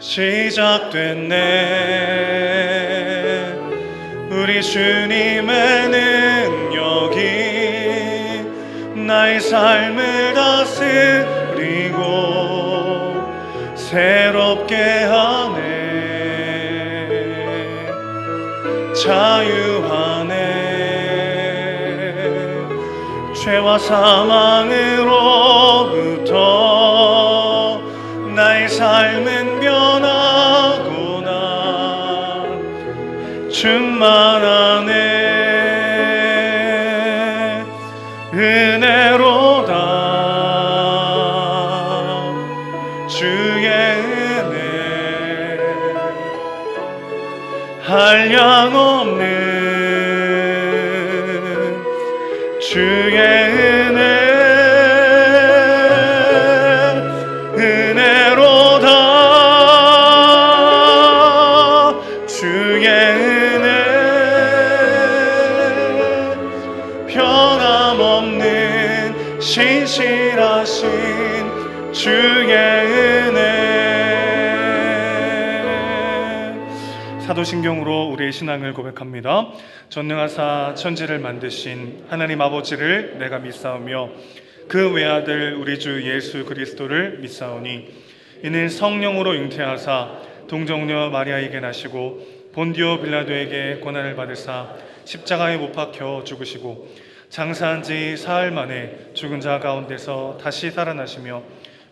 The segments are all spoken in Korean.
시작됐네. 우리 주님의 능력이 나의 삶을 다스리고 새롭게 하네. 자유하네. 죄와 사망으로부터 나의 삶은 변하구나. 충만하네. 은혜로다. 주의 은혜 한량없는 주의 은혜 은혜로다. 주의 은혜 변함없는 신실하신 주의 은혜. 사도신경으로 우리의 신앙을 고백합니다. 전능하사 천지를 만드신 하나님 아버지를 내가 믿사오며 그 외아들 우리 주 예수 그리스도를 믿사오니 이는 성령으로 잉태하사 동정녀 마리아에게 나시고 본디오 빌라도에게 고난을 받으사 십자가에 못 박혀 죽으시고 장사한 지 사흘 만에 죽은 자 가운데서 다시 살아나시며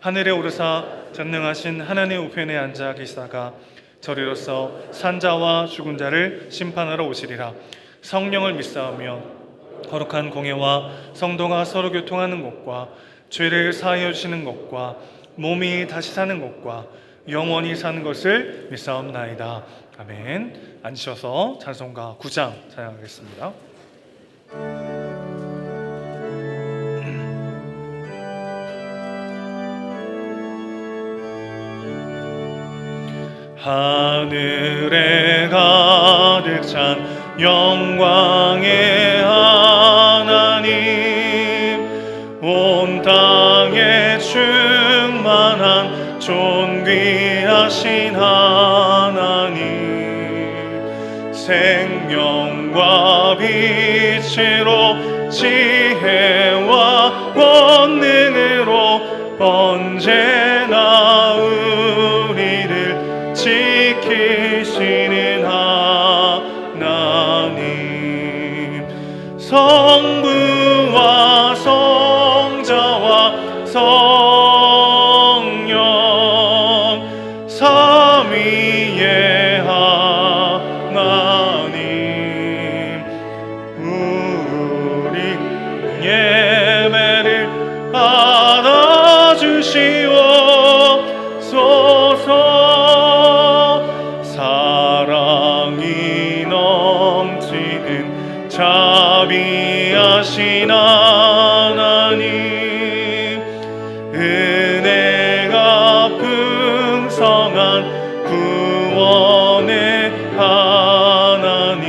하늘에 오르사 전능하신 하나님의 우편에 앉아 계시다가 저리로서 산자와 죽은 자를 심판하러 오시리라. 성령을 믿사오며 거룩한 공예와 성도가 서로 교통하는 것과 죄를 사하여 주시는 것과 몸이 다시 사는 것과 영원히 사는 것을 믿사옵나이다. 아멘. 앉으셔서 찬송가 9장 찬양하겠습니다. 하늘에 가득 찬 영광의 하나님, 온 땅에 충만한 존귀하신 하나님, 생명과 빛으로 지혜와 권능으로 언제나 우리를 지키시는 하나님, 성부와 성자와 성령 삼위의 하나님, 우리 예배를 받아주시옵소서. 사랑이 넘치는 자비하신 하나님, 은혜가 풍성한 구원의 하나님,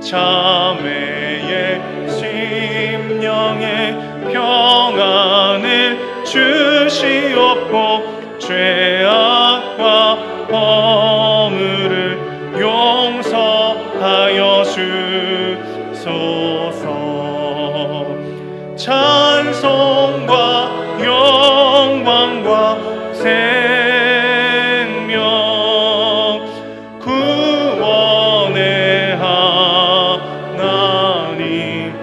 자매의 심령에 평안을 주시옵고 죄악과 허물을 용서하여 주소서. 찬송과 영광과 생명 구원의 하나님,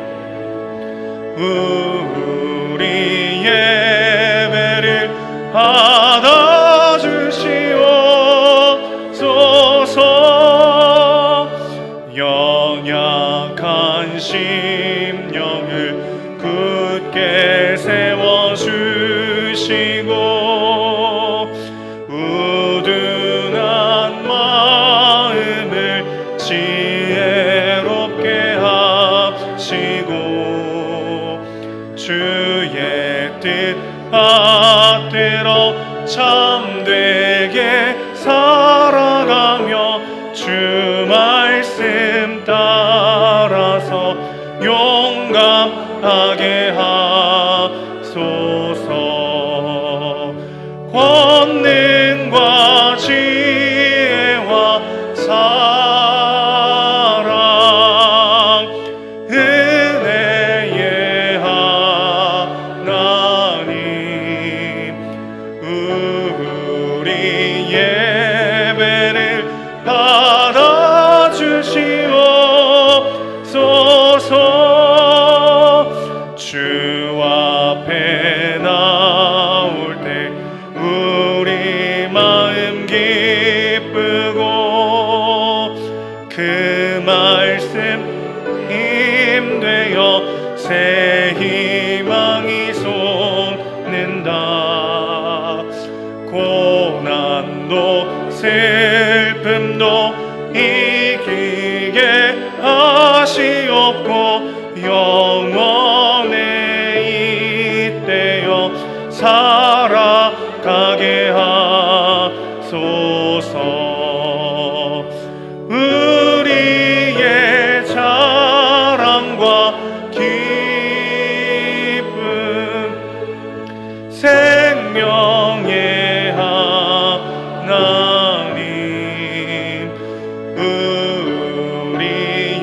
우리 예배를 받아주시옵소서. 연약한 심령을 굳게 세워주시고 우둔한 마음을 지혜롭게 하시고 주의 뜻 받들어 참되게 살아가며 주 말씀 따라서 용감하게 하소서. 권능과 새 희망이 솟는다. 고난도 슬픔도 이기게 하시옵고 영원에 잇대어 살아가게 하소서. 우리의 자랑과 기쁨 생명의 하나님, 우리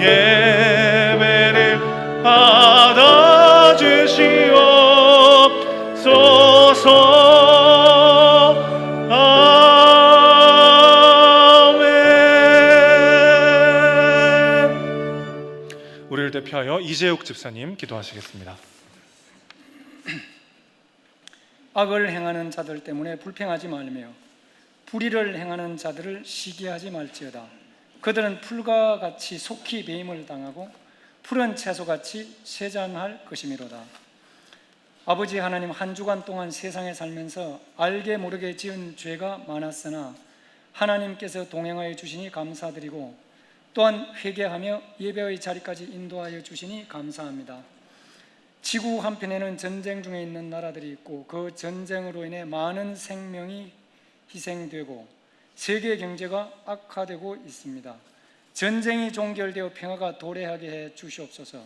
예배를 받아주시옵소서. 우리를 대표하여 이재욱 집사님 기도하시겠습니다. 악을 행하는 자들 때문에 불평하지 말며 불의를 행하는 자들을 시기하지 말지어다. 그들은 풀과 같이 속히 배임을 당하고 푸른 채소같이 쇠잔할 것이미로다. 아버지 하나님, 한 주간 동안 세상에 살면서 알게 모르게 지은 죄가 많았으나 하나님께서 동행하여 주시니 감사드리고 또한 회개하며 예배의 자리까지 인도하여 주시니 감사합니다. 지구 한편에는 전쟁 중에 있는 나라들이 있고 그 전쟁으로 인해 많은 생명이 희생되고 세계 경제가 악화되고 있습니다. 전쟁이 종결되어 평화가 도래하게 해 주시옵소서.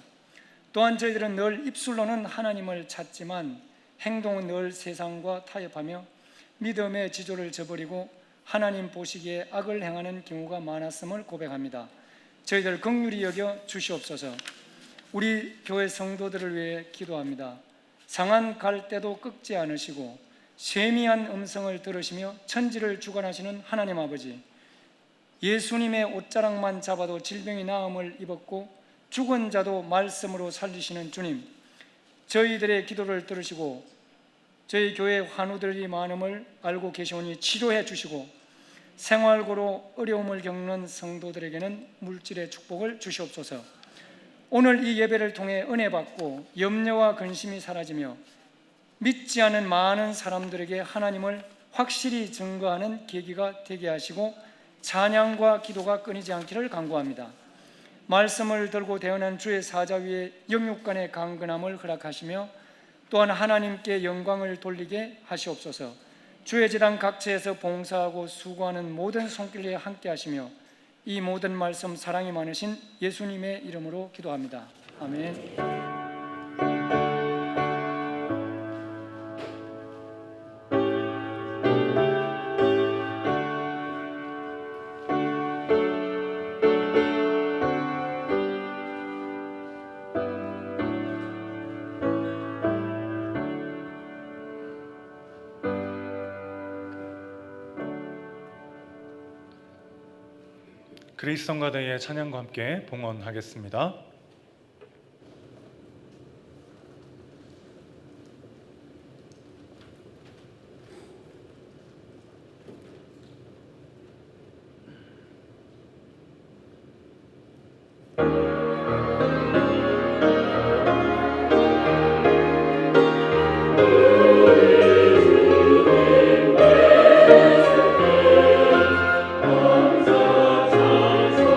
또한 저희들은 늘 입술로는 하나님을 찾지만 행동은 늘 세상과 타협하며 믿음의 지조를 저버리고 하나님 보시기에 악을 행하는 경우가 많았음을 고백합니다. 저희들 긍휼히 여겨 주시옵소서. 우리 교회 성도들을 위해 기도합니다. 상한 갈대도 꺾지 않으시고 세미한 음성을 들으시며 천지를 주관하시는 하나님 아버지, 예수님의 옷자락만 잡아도 질병이 나음을 입었고 죽은 자도 말씀으로 살리시는 주님, 저희들의 기도를 들으시고 저희 교회 환우들이 많음을 알고 계시오니 치료해 주시고 생활고로 어려움을 겪는 성도들에게는 물질의 축복을 주시옵소서. 오늘 이 예배를 통해 은혜 받고 염려와 근심이 사라지며 믿지 않은 많은 사람들에게 하나님을 확실히 증거하는 계기가 되게 하시고 찬양과 기도가 끊이지 않기를 간구합니다. 말씀을 들고 대언한 주의 사자 위에 영육간의 강건함을 허락하시며 또한 하나님께 영광을 돌리게 하시옵소서. 주의 제단 각처에서 봉사하고 수고하는 모든 손길에 함께 하시며 이 모든 말씀 사랑이 많으신 예수님의 이름으로 기도합니다. 아멘. 그리스 성가대의 찬양과 함께 봉헌하겠습니다. 감사 찬송하리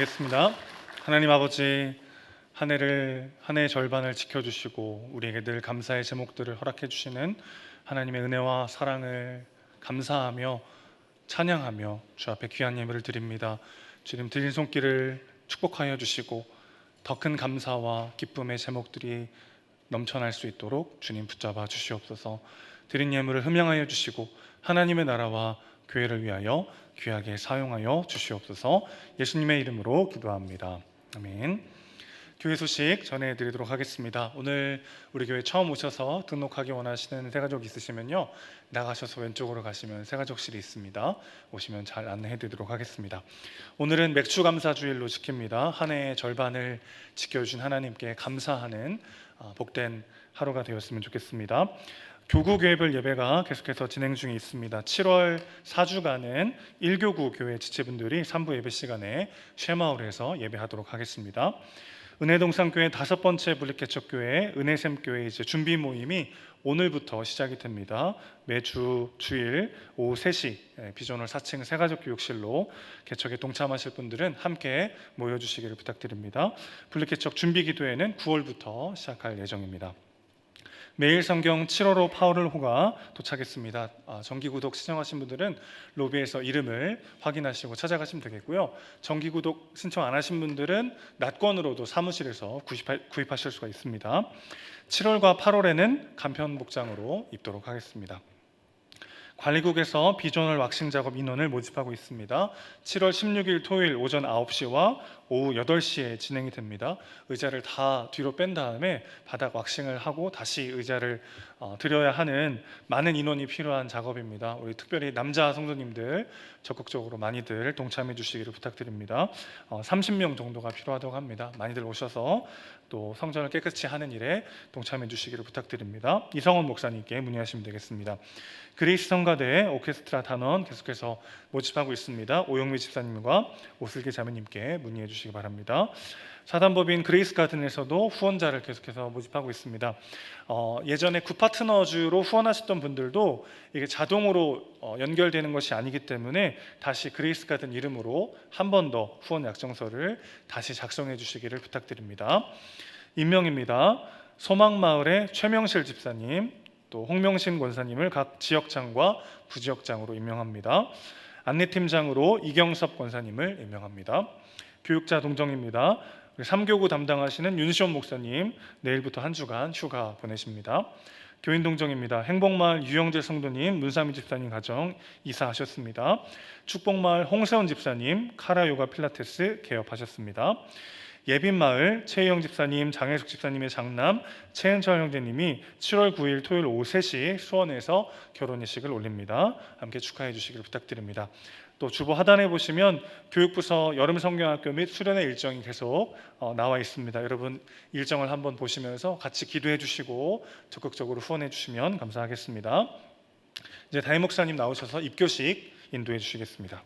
기도하겠습니다. 하나님 아버지, 한 해의 절반을 지켜주시고 우리에게 늘 감사의 제목들을 허락해 주시는 하나님의 은혜와 사랑을 감사하며 찬양하며 주 앞에 귀한 예물을 드립니다. 주님 드린 손길을 축복하여 주시고 더 큰 감사와 기쁨의 제목들이 넘쳐날 수 있도록 주님 붙잡아 주시옵소서. 드린 예물을 흠양하여 주시고 하나님의 나라와 교회를 위하여 귀하게 사용하여 주시옵소서. 예수님의 이름으로 기도합니다. 아멘. 교회 소식 전해드리도록 하겠습니다. 오늘 우리 교회 처음 오셔서 등록하기 원하시는 새가족 있으시면요, 나가셔서 왼쪽으로 가시면 새가족실이 있습니다. 오시면 잘 안내해드리도록 하겠습니다. 오늘은 맥주감사주일로 지킵니다. 한 해의 절반을 지켜주신 하나님께 감사하는 복된 하루가 되었으면 좋겠습니다. 교구교회별 예배가 계속해서 진행 중에 있습니다. 7월 4주간은 1교구 교회 지체분들이 3부 예배 시간에 쉐마을에서 예배하도록 하겠습니다. 은혜동산교회 5번째 분립개척교회 은혜샘교회 준비 모임이 오늘부터 시작이 됩니다. 매주 주일 오후 3시 비전홀 4층 새가족 교육실로 개척에 동참하실 분들은 함께 모여주시기를 부탁드립니다. 분립개척 준비기도회는 9월부터 시작할 예정입니다. 매일 성경 7월호 파월호가 도착했습니다. 정기구독 신청하신 분들은 로비에서 이름을 확인하시고 찾아가시면 되겠고요. 정기구독 신청 안 하신 분들은 낮권으로도 사무실에서 구입하실 수가 있습니다. 7월과 8월에는 간편 복장으로 입도록 하겠습니다. 관리국에서 비전홀 왁싱 작업 인원을 모집하고 있습니다. 7월 16일 토요일 오전 9시와 오후 8시에 진행이 됩니다. 의자를 다 뒤로 뺀 다음에 바닥 왁싱을 하고 다시 의자를 들여야 하는 많은 인원이 필요한 작업입니다. 우리 특별히 남자 성도님들 적극적으로 많이들 동참해 주시기를 부탁드립니다. 30명 정도가 필요하다고 합니다. 많이들 오셔서 또 성전을 깨끗이 하는 일에 동참해 주시기를 부탁드립니다. 이성원 목사님께 문의하시면 되겠습니다. 그레이스 성가대 오케스트라 단원 계속해서 모집하고 있습니다. 오영미 집사님과 오슬기 자매님께 문의해 주시기 바랍니다. 사단법인 그레이스 가든에서도 후원자를 계속해서 모집하고 있습니다. 예전에 구파트너주로 후원하셨던 분들도 이게 자동으로 연결되는 것이 아니기 때문에 다시 그레이스 가든 이름으로 한 번 더 후원 약정서를 다시 작성해 주시기를 부탁드립니다. 임명입니다. 소망마을의 최명실 집사님, 또 홍명신 권사님을 각 지역장과 부지역장으로 임명합니다. 안내팀장으로 이경섭 권사님을 임명합니다. 교육자 동정입니다. 3교구 담당하시는 윤시원 목사님 내일부터 한 주간 휴가 보내십니다. 교인 동정입니다. 행복마을 유영재 성도님, 문삼희 집사님 가정 이사하셨습니다. 축복마을 홍세원 집사님 카라요가 필라테스 개업하셨습니다. 예빈마을 최희영 집사님, 장혜숙 집사님의 장남 최은철 형제님이 7월 9일 토요일 오후 3시 수원에서 결혼의식을 올립니다. 함께 축하해 주시기를 부탁드립니다. 또 주보 하단에 보시면 교육부서 여름 성경학교 및 수련회 일정이 계속 나와 있습니다. 여러분 일정을 한번 보시면서 같이 기도해 주시고 적극적으로 후원해 주시면 감사하겠습니다. 이제 담임 목사님 나오셔서 입교식 인도해 주시겠습니다.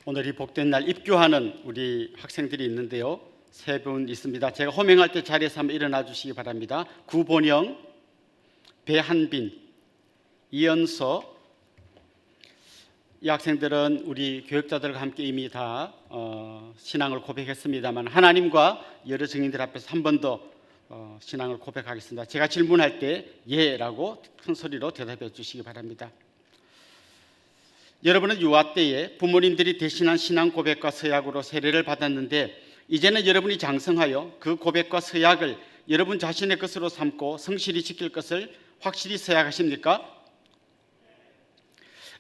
오늘 이 복된 날 입교하는 우리 학생들이 있는데요. 3분 있습니다. 제가 호명할 때 자리에서 한번 일어나 주시기 바랍니다. 구본영, 배한빈, 이연서. 이 학생들은 우리 교육자들과 함께 이미 다 신앙을 고백했습니다만 하나님과 여러 증인들 앞에서 한 번 더 신앙을 고백하겠습니다. 제가 질문할 때 예라고 큰 소리로 대답해 주시기 바랍니다. 여러분은 유아 때에 부모님들이 대신한 신앙 고백과 서약으로 세례를 받았는데 이제는 여러분이 장성하여 그 고백과 서약을 여러분 자신의 것으로 삼고 성실히 지킬 것을 확실히 서약하십니까?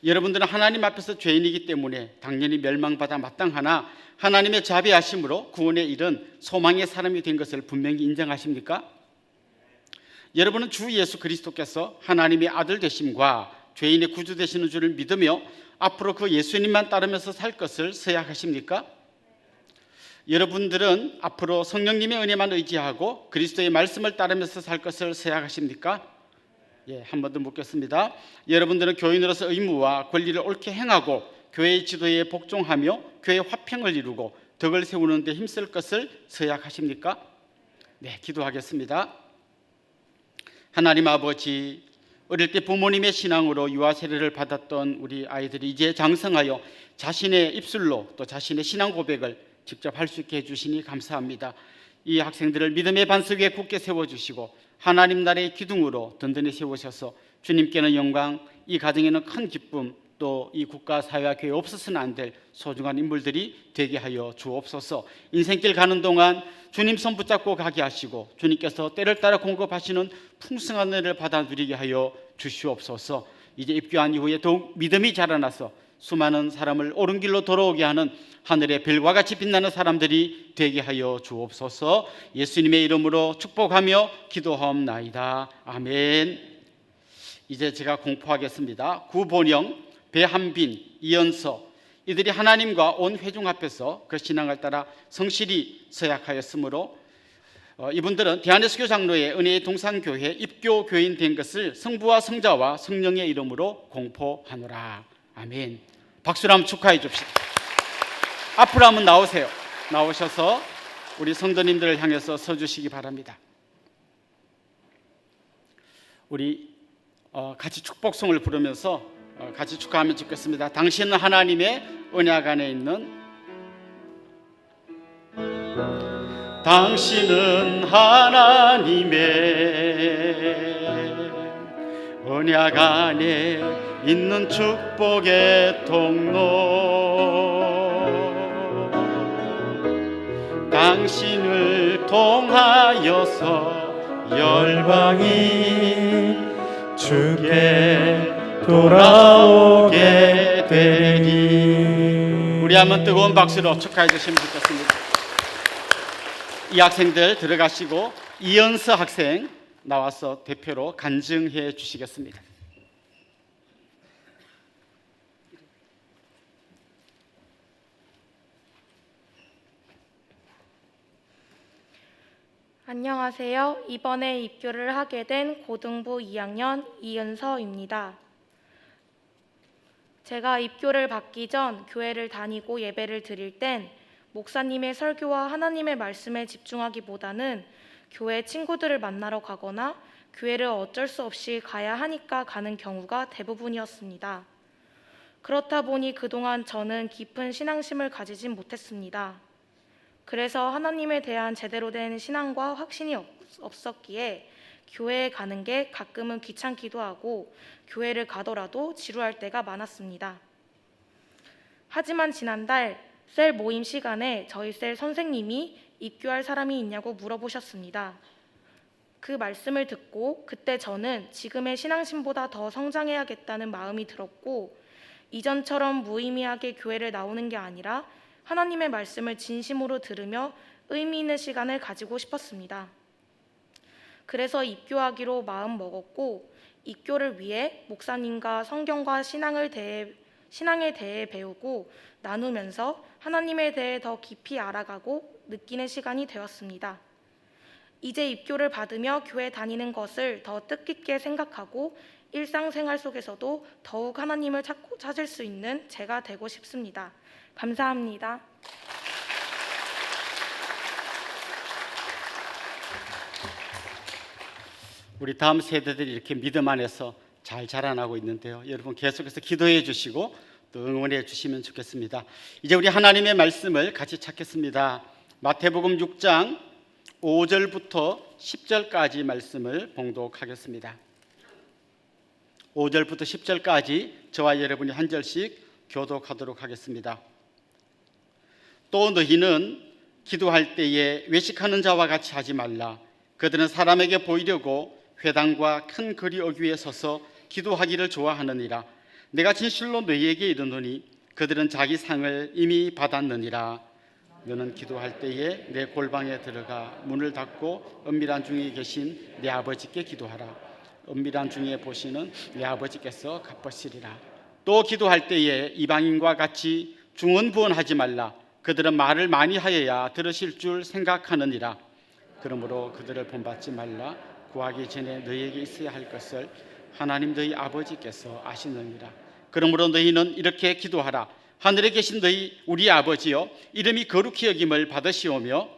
여러분들은 하나님 앞에서 죄인이기 때문에 당연히 멸망받아 마땅하나 하나님의 자비하심으로 구원에 이른 소망의 사람이 된 것을 분명히 인정하십니까? 여러분은 주 예수 그리스도께서 하나님의 아들 되심과 죄인의 구주 되시는 줄을 믿으며 앞으로 그 예수님만 따르면서 살 것을 서약하십니까? 여러분들은 앞으로 성령님의 은혜만 의지하고 그리스도의 말씀을 따르면서 살 것을 서약하십니까? 한 번 더 묻겠습니다. 여러분들은 교인으로서 의무와 권리를 옳게 행하고 교회의 지도에 복종하며 교회 화평을 이루고 덕을 세우는 데 힘쓸 것을 서약하십니까? 기도하겠습니다. 하나님 아버지, 어릴 때 부모님의 신앙으로 유아 세례를 받았던 우리 아이들이 이제 장성하여 자신의 입술로 또 자신의 신앙 고백을 직접 할 수 있게 해주시니 감사합니다. 이 학생들을 믿음의 반석 위에 굳게 세워주시고 하나님 나라의 기둥으로 든든히 세우셔서 주님께는 영광, 이 가정에는 큰 기쁨, 또 이 국가 사회와 교회 없어서는 안 될 소중한 인물들이 되게 하여 주옵소서. 인생길 가는 동안 주님 손 붙잡고 가게 하시고 주님께서 때를 따라 공급하시는 풍성한 은혜를 받아 누리게 하여 주시옵소서. 이제 입교한 이후에 더욱 믿음이 자라나서 수많은 사람을 옳은 길로 돌아오게 하는 하늘의 별과 같이 빛나는 사람들이 되게 하여 주옵소서. 예수님의 이름으로 축복하며 기도하옵나이다. 아멘. 이제 제가 공포하겠습니다. 구본영, 배한빈, 이연서, 이들이 하나님과 온 회중 앞에서 그 신앙을 따라 성실히 서약하였으므로 이분들은 대한예수교 장로의 은혜의 동산교회 입교 교인 된 것을 성부와 성자와 성령의 이름으로 공포하노라. 아멘. 박수로 한번 축하해 줍시다. 앞으로 한번 나오세요. 나오셔서 우리 성도님들을 향해서 서주시기 바랍니다. 우리 같이 축복송을 부르면서 같이 축하하면 좋겠습니다. 당신은 하나님의 언약 안에 있는, 당신은 하나님의 언약 안에 있는 축복의 통로, 당신을 통하여서 열방이 주께 돌아오게 되리. 우리 한번 뜨거운 박수로 축하해 주시면 좋겠습니다. 이 학생들 들어가시고 이연서 학생 나와서 대표로 간증해 주시겠습니다. 안녕하세요. 이번에 입교를 하게 된 고등부 2학년 이은서입니다. 제가 입교를 받기 전 교회를 다니고 예배를 드릴 땐 목사님의 설교와 하나님의 말씀에 집중하기보다는 교회 친구들을 만나러 가거나 교회를 어쩔 수 없이 가야 하니까 가는 경우가 대부분이었습니다. 그렇다 보니 그동안 저는 깊은 신앙심을 가지진 못했습니다. 그래서 하나님에 대한 제대로 된 신앙과 확신이 없었기에 교회에 가는 게 가끔은 귀찮기도 하고 교회를 가더라도 지루할 때가 많았습니다. 하지만 지난달 셀 모임 시간에 저희 셀 선생님이 입교할 사람이 있냐고 물어보셨습니다. 그 말씀을 듣고 그때 저는 지금의 신앙심보다 더 성장해야겠다는 마음이 들었고, 이전처럼 무의미하게 교회를 나오는 게 아니라 하나님의 말씀을 진심으로 들으며 의미 있는 시간을 가지고 싶었습니다. 그래서 입교하기로 마음 먹었고, 입교를 위해 목사님과 성경과 신앙에 대해 배우고 나누면서 하나님에 대해 더 깊이 알아가고 느끼는 시간이 되었습니다. 이제 입교를 받으며 교회 다니는 것을 더 뜻깊게 생각하고 일상생활 속에서도 더욱 하나님을 찾을 수 있는 제가 되고 싶습니다. 감사합니다. 우리 다음 세대들이 이렇게 믿음 안에서 잘 자라나고 있는데요. 여러분 계속해서 기도해 주시고 또 응원해 주시면 좋겠습니다. 이제 우리 하나님의 말씀을 같이 찾겠습니다. 마태복음 6장 5절부터 10절까지 말씀을 봉독하겠습니다. 5절부터 10절까지 저와 여러분이 한 절씩 교독하도록 하겠습니다. 또 너희는 기도할 때에 외식하는 자와 같이 하지 말라. 그들은 사람에게 보이려고 회당과 큰 거리 어귀에 서서 기도하기를 좋아하느니라. 내가 진실로 너희에게 이르노니 그들은 자기 상을 이미 받았느니라. 너는 기도할 때에 내 골방에 들어가 문을 닫고 은밀한 중에 계신 내 아버지께 기도하라. 은밀한 중에 보시는 내 아버지께서 갚으시리라. 또 기도할 때에 이방인과 같이 중언부언하지 말라. 그들은 말을 많이 하여야 들으실 줄 생각하느니라. 그러므로 그들을 본받지 말라. 구하기 전에 너희에게 있어야 할 것을 하나님 너희 아버지께서 아시느니라. 그러므로 너희는 이렇게 기도하라. 하늘에 계신 너희 우리 아버지여, 이름이 거룩히 여김을 받으시오며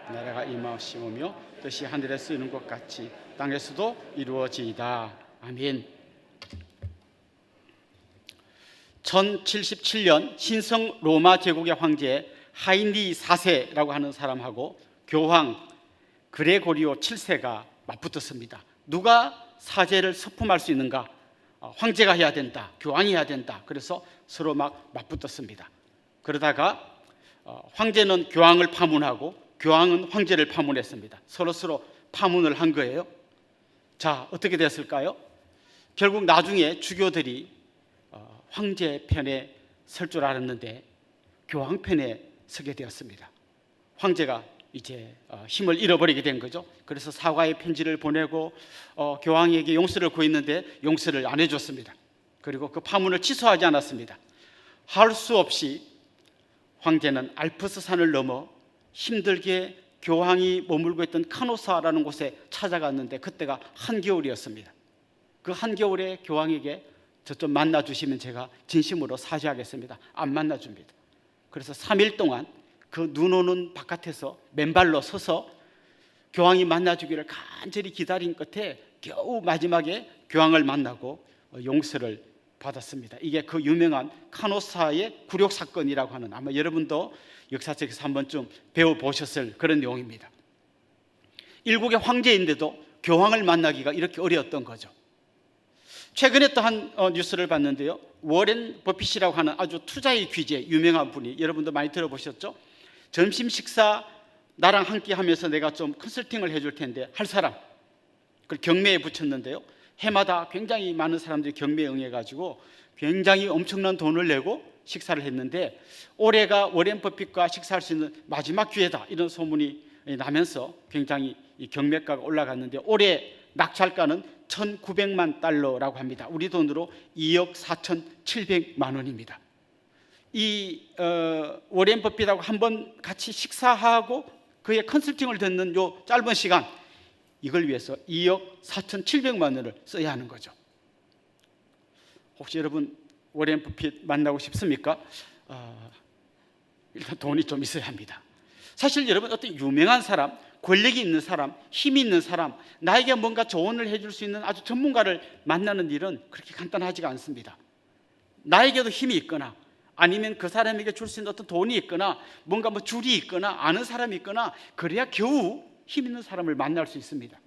나라가 임하시오며 뜻이 하늘에서 이루는 것 같이 땅에서도 이루어지이다. 아멘. 1077년 신성 로마 제국의 황제 하인리 4세라고 하는 사람하고 교황 그레고리오 7세가 맞붙었습니다. 누가 사제를 서품할 수 있는가? 황제가 해야 된다, 교황이 해야 된다. 그래서 서로 막 맞붙었습니다. 그러다가 황제는 교황을 파문하고 교황은 황제를 파문했습니다. 서로 파문을 한 거예요. 자, 어떻게 됐을까요? 결국 나중에 주교들이 황제 편에 설 줄 알았는데 교황 편에 서게 되었습니다. 황제가 이제 힘을 잃어버리게 된 거죠. 그래서 사과의 편지를 보내고 교황에게 용서를 구했는데 용서를 안 해줬습니다. 그리고 그 파문을 취소하지 않았습니다. 할 수 없이 황제는 알프스 산을 넘어 힘들게 교황이 머물고 있던 카노사라는 곳에 찾아갔는데 그때가 한겨울이었습니다. 그 한겨울에 교황에게 저 좀 만나주시면 제가 진심으로 사죄하겠습니다. 안 만나줍니다. 그래서 3일 동안 그 눈 오는 바깥에서 맨발로 서서 교황이 만나주기를 간절히 기다린 끝에 겨우 마지막에 교황을 만나고 용서를 받았습니다. 이게 그 유명한 카노사의 굴욕 사건이라고 하는, 아마 여러분도 역사책에서 한 번쯤 배워보셨을 그런 내용입니다. 일국의 황제인데도 교황을 만나기가 이렇게 어려웠던 거죠. 최근에 또 한 뉴스를 봤는데요. 워렌 버핏이라고 하는 아주 투자의 귀재 유명한 분이, 여러분도 많이 들어보셨죠? 점심 식사 나랑 함께 하면서 내가 좀 컨설팅을 해줄 텐데 할 사람, 그걸 경매에 붙였는데요. 해마다 굉장히 많은 사람들이 경매에 응해가지고 굉장히 엄청난 돈을 내고 식사를 했는데 올해가 워렌 버핏과 식사할 수 있는 마지막 기회다, 이런 소문이 나면서 굉장히 이 경매가가 올라갔는데 올해 낙찰가는 1,900만 달러라고 합니다. 우리 돈으로 2억 4,700만 원입니다. 이 워렌 버핏하고 한번 같이 식사하고 그의 컨설팅을 듣는 요 짧은 시간, 이걸 위해서 2억 4,700만 원을 써야 하는 거죠. 혹시 여러분 워렌 버핏 만나고 싶습니까? 일단 돈이 좀 있어야 합니다. 사실 여러분, 어떤 유명한 사람, 권력이 있는 사람, 힘이 있는 사람, 나에게 뭔가 조언을 해줄 수 있는 아주 전문가를 만나는 일은 그렇게 간단하지가 않습니다. 나에게도 힘이 있거나 아니면 그 사람에게 줄 수 있는 어떤 돈이 있거나 뭔가 뭐 줄이 있거나 아는 사람이 있거나 그래야 겨우 힘 있는 사람을 만날 수 있습니다.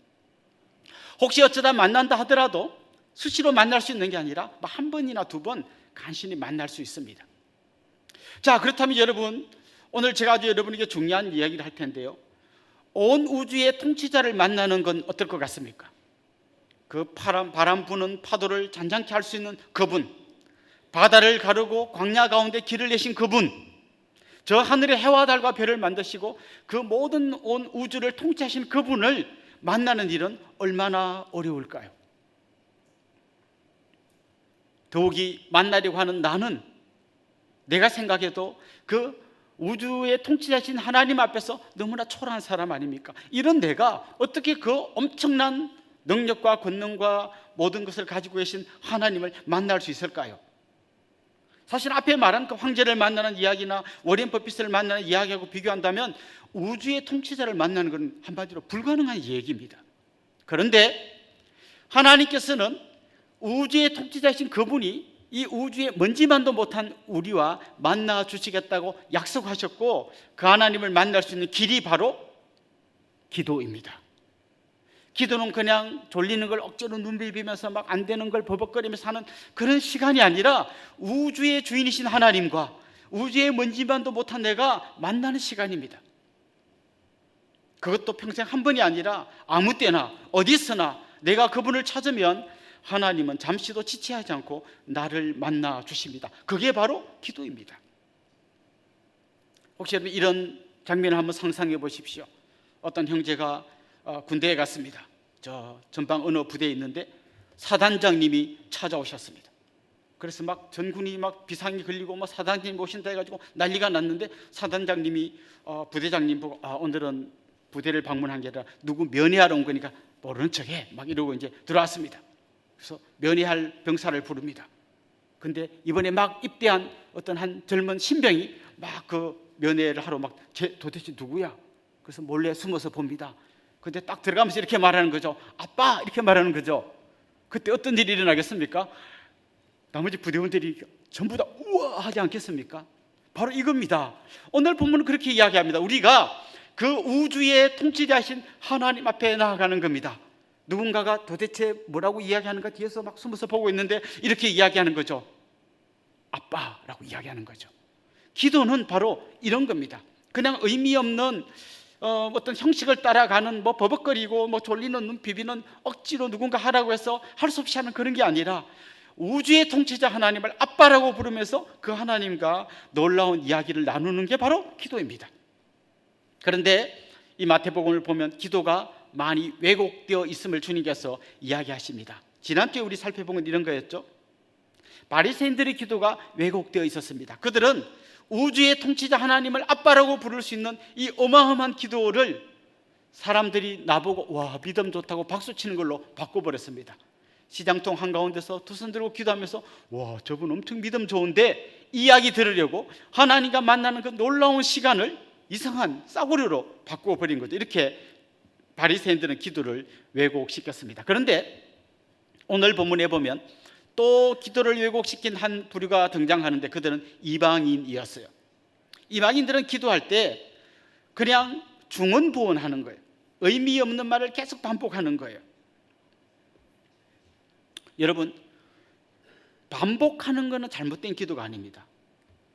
혹시 어쩌다 만난다 하더라도 수시로 만날 수 있는 게 아니라 한 번이나 두 번 간신히 만날 수 있습니다. 자, 그렇다면 여러분, 오늘 제가 아주 여러분에게 중요한 이야기를 할 텐데요. 온 우주의 통치자를 만나는 건 어떨 것 같습니까? 그 바람 부는 파도를 잔잔케 할 수 있는 그분, 바다를 가르고 광야 가운데 길을 내신 그분, 저 하늘의 해와 달과 별을 만드시고 그 모든 온 우주를 통치하신 그분을 만나는 일은 얼마나 어려울까요? 더욱이 만나려고 하는 나는 내가 생각해도 그 우주의 통치자신 하나님 앞에서 너무나 초라한 사람 아닙니까? 이런 내가 어떻게 그 엄청난 능력과 권능과 모든 것을 가지고 계신 하나님을 만날 수 있을까요? 사실 앞에 말한 그 황제를 만나는 이야기나 워렌 버핏을 만나는 이야기하고 비교한다면 우주의 통치자를 만나는 건 한마디로 불가능한 얘기입니다. 그런데 하나님께서는 우주의 통치자이신 그분이 이 우주에 먼지만도 못한 우리와 만나 주시겠다고 약속하셨고, 그 하나님을 만날 수 있는 길이 바로 기도입니다. 기도는 그냥 졸리는 걸 억지로 눈 비비면서 막 안 되는 걸 버벅거리면서 하는 그런 시간이 아니라 우주의 주인이신 하나님과 우주의 먼지만도 못한 내가 만나는 시간입니다. 그것도 평생 한 번이 아니라 아무 때나 어디서나 내가 그분을 찾으면 하나님은 잠시도 지체하지 않고 나를 만나 주십니다. 그게 바로 기도입니다. 혹시 여러분 이런 장면을 한번 상상해 보십시오. 어떤 형제가 군대에 갔습니다. 저 전방 어느 부대에 있는데 사단장님이 찾아오셨습니다. 그래서 막 전군이 막 비상이 걸리고 뭐 사단장님 오신다 해가지고 난리가 났는데 사단장님이 부대장님 보고 오늘은 부대를 방문한 게 아니라 누구 면회하러 온 거니까 모르는 척해 막 이러고 이제 들어왔습니다. 그래서 면회할 병사를 부릅니다. 근데 이번에 막 입대한 어떤 한 젊은 신병이 막 그 면회를 하러 막 도대체 누구야? 그래서 몰래 숨어서 봅니다. 근데 딱 들어가면서 이렇게 말하는 거죠. 아빠! 이렇게 말하는 거죠. 그때 어떤 일이 일어나겠습니까? 나머지 부대원들이 전부 다 우와 하지 않겠습니까? 바로 이겁니다. 오늘 본문은 그렇게 이야기합니다. 우리가 그 우주의 통치자신 하나님 앞에 나아가는 겁니다. 누군가가 도대체 뭐라고 이야기하는가 뒤에서 막 숨어서 보고 있는데 이렇게 이야기하는 거죠. 아빠라고 이야기하는 거죠. 기도는 바로 이런 겁니다. 그냥 의미 없는 어떤 형식을 따라가는 뭐 버벅거리고 뭐 졸리는 눈 비비는 억지로 누군가 하라고 해서 할 수 없이 하는 그런 게 아니라 우주의 통치자 하나님을 아빠라고 부르면서 그 하나님과 놀라운 이야기를 나누는 게 바로 기도입니다. 그런데 이 마태복음을 보면 기도가 많이 왜곡되어 있음을 주님께서 이야기하십니다. 지난주에 우리 살펴본 건 이런 거였죠. 바리새인들의 기도가 왜곡되어 있었습니다. 그들은 우주의 통치자 하나님을 아빠라고 부를 수 있는 이 어마어마한 기도를 사람들이 나보고 와 믿음 좋다고 박수치는 걸로 바꿔버렸습니다. 시장통 한가운데서 두 손 들고 기도하면서 와 저분 엄청 믿음 좋은데 이야기 들으려고 하나님과 만나는 그 놀라운 시간을 이상한 싸구려로 바꿔버린 거죠. 이렇게 바리새인들은 기도를 왜곡시켰습니다. 그런데 오늘 본문에 보면 또 기도를 왜곡시킨 한 부류가 등장하는데 그들은 이방인이었어요. 이방인들은 기도할 때 그냥 중언부언하는 거예요. 의미 없는 말을 계속 반복하는 거예요. 여러분, 반복하는 것은 잘못된 기도가 아닙니다.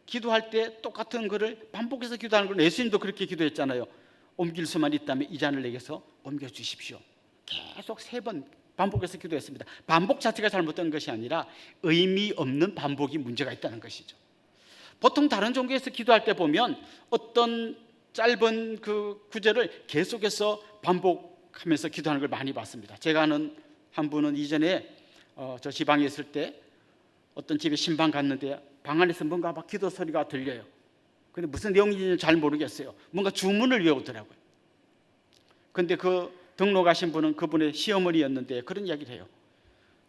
기도할 때 똑같은 것을 반복해서 기도하는 건 예수님도 그렇게 기도했잖아요. 옮길 수만 있다면 이 잔을 내게서 옮겨주십시오. 계속 3번 반복해서 기도했습니다. 반복 자체가 잘못된 것이 아니라 의미 없는 반복이 문제가 있다는 것이죠. 보통 다른 종교에서 기도할 때 보면 어떤 짧은 그 구절을 계속해서 반복하면서 기도하는 걸 많이 봤습니다. 제가 아는 한 분은 이전에 저 지방에 있을 때 어떤 집에 신방 갔는데 방 안에서 뭔가 막 기도 소리가 들려요. 근데 무슨 내용인지는 잘 모르겠어요. 뭔가 주문을 외우더라고요. 근데 그 등록하신 분은 그분의 시어머니였는데 그런 이야기를 해요.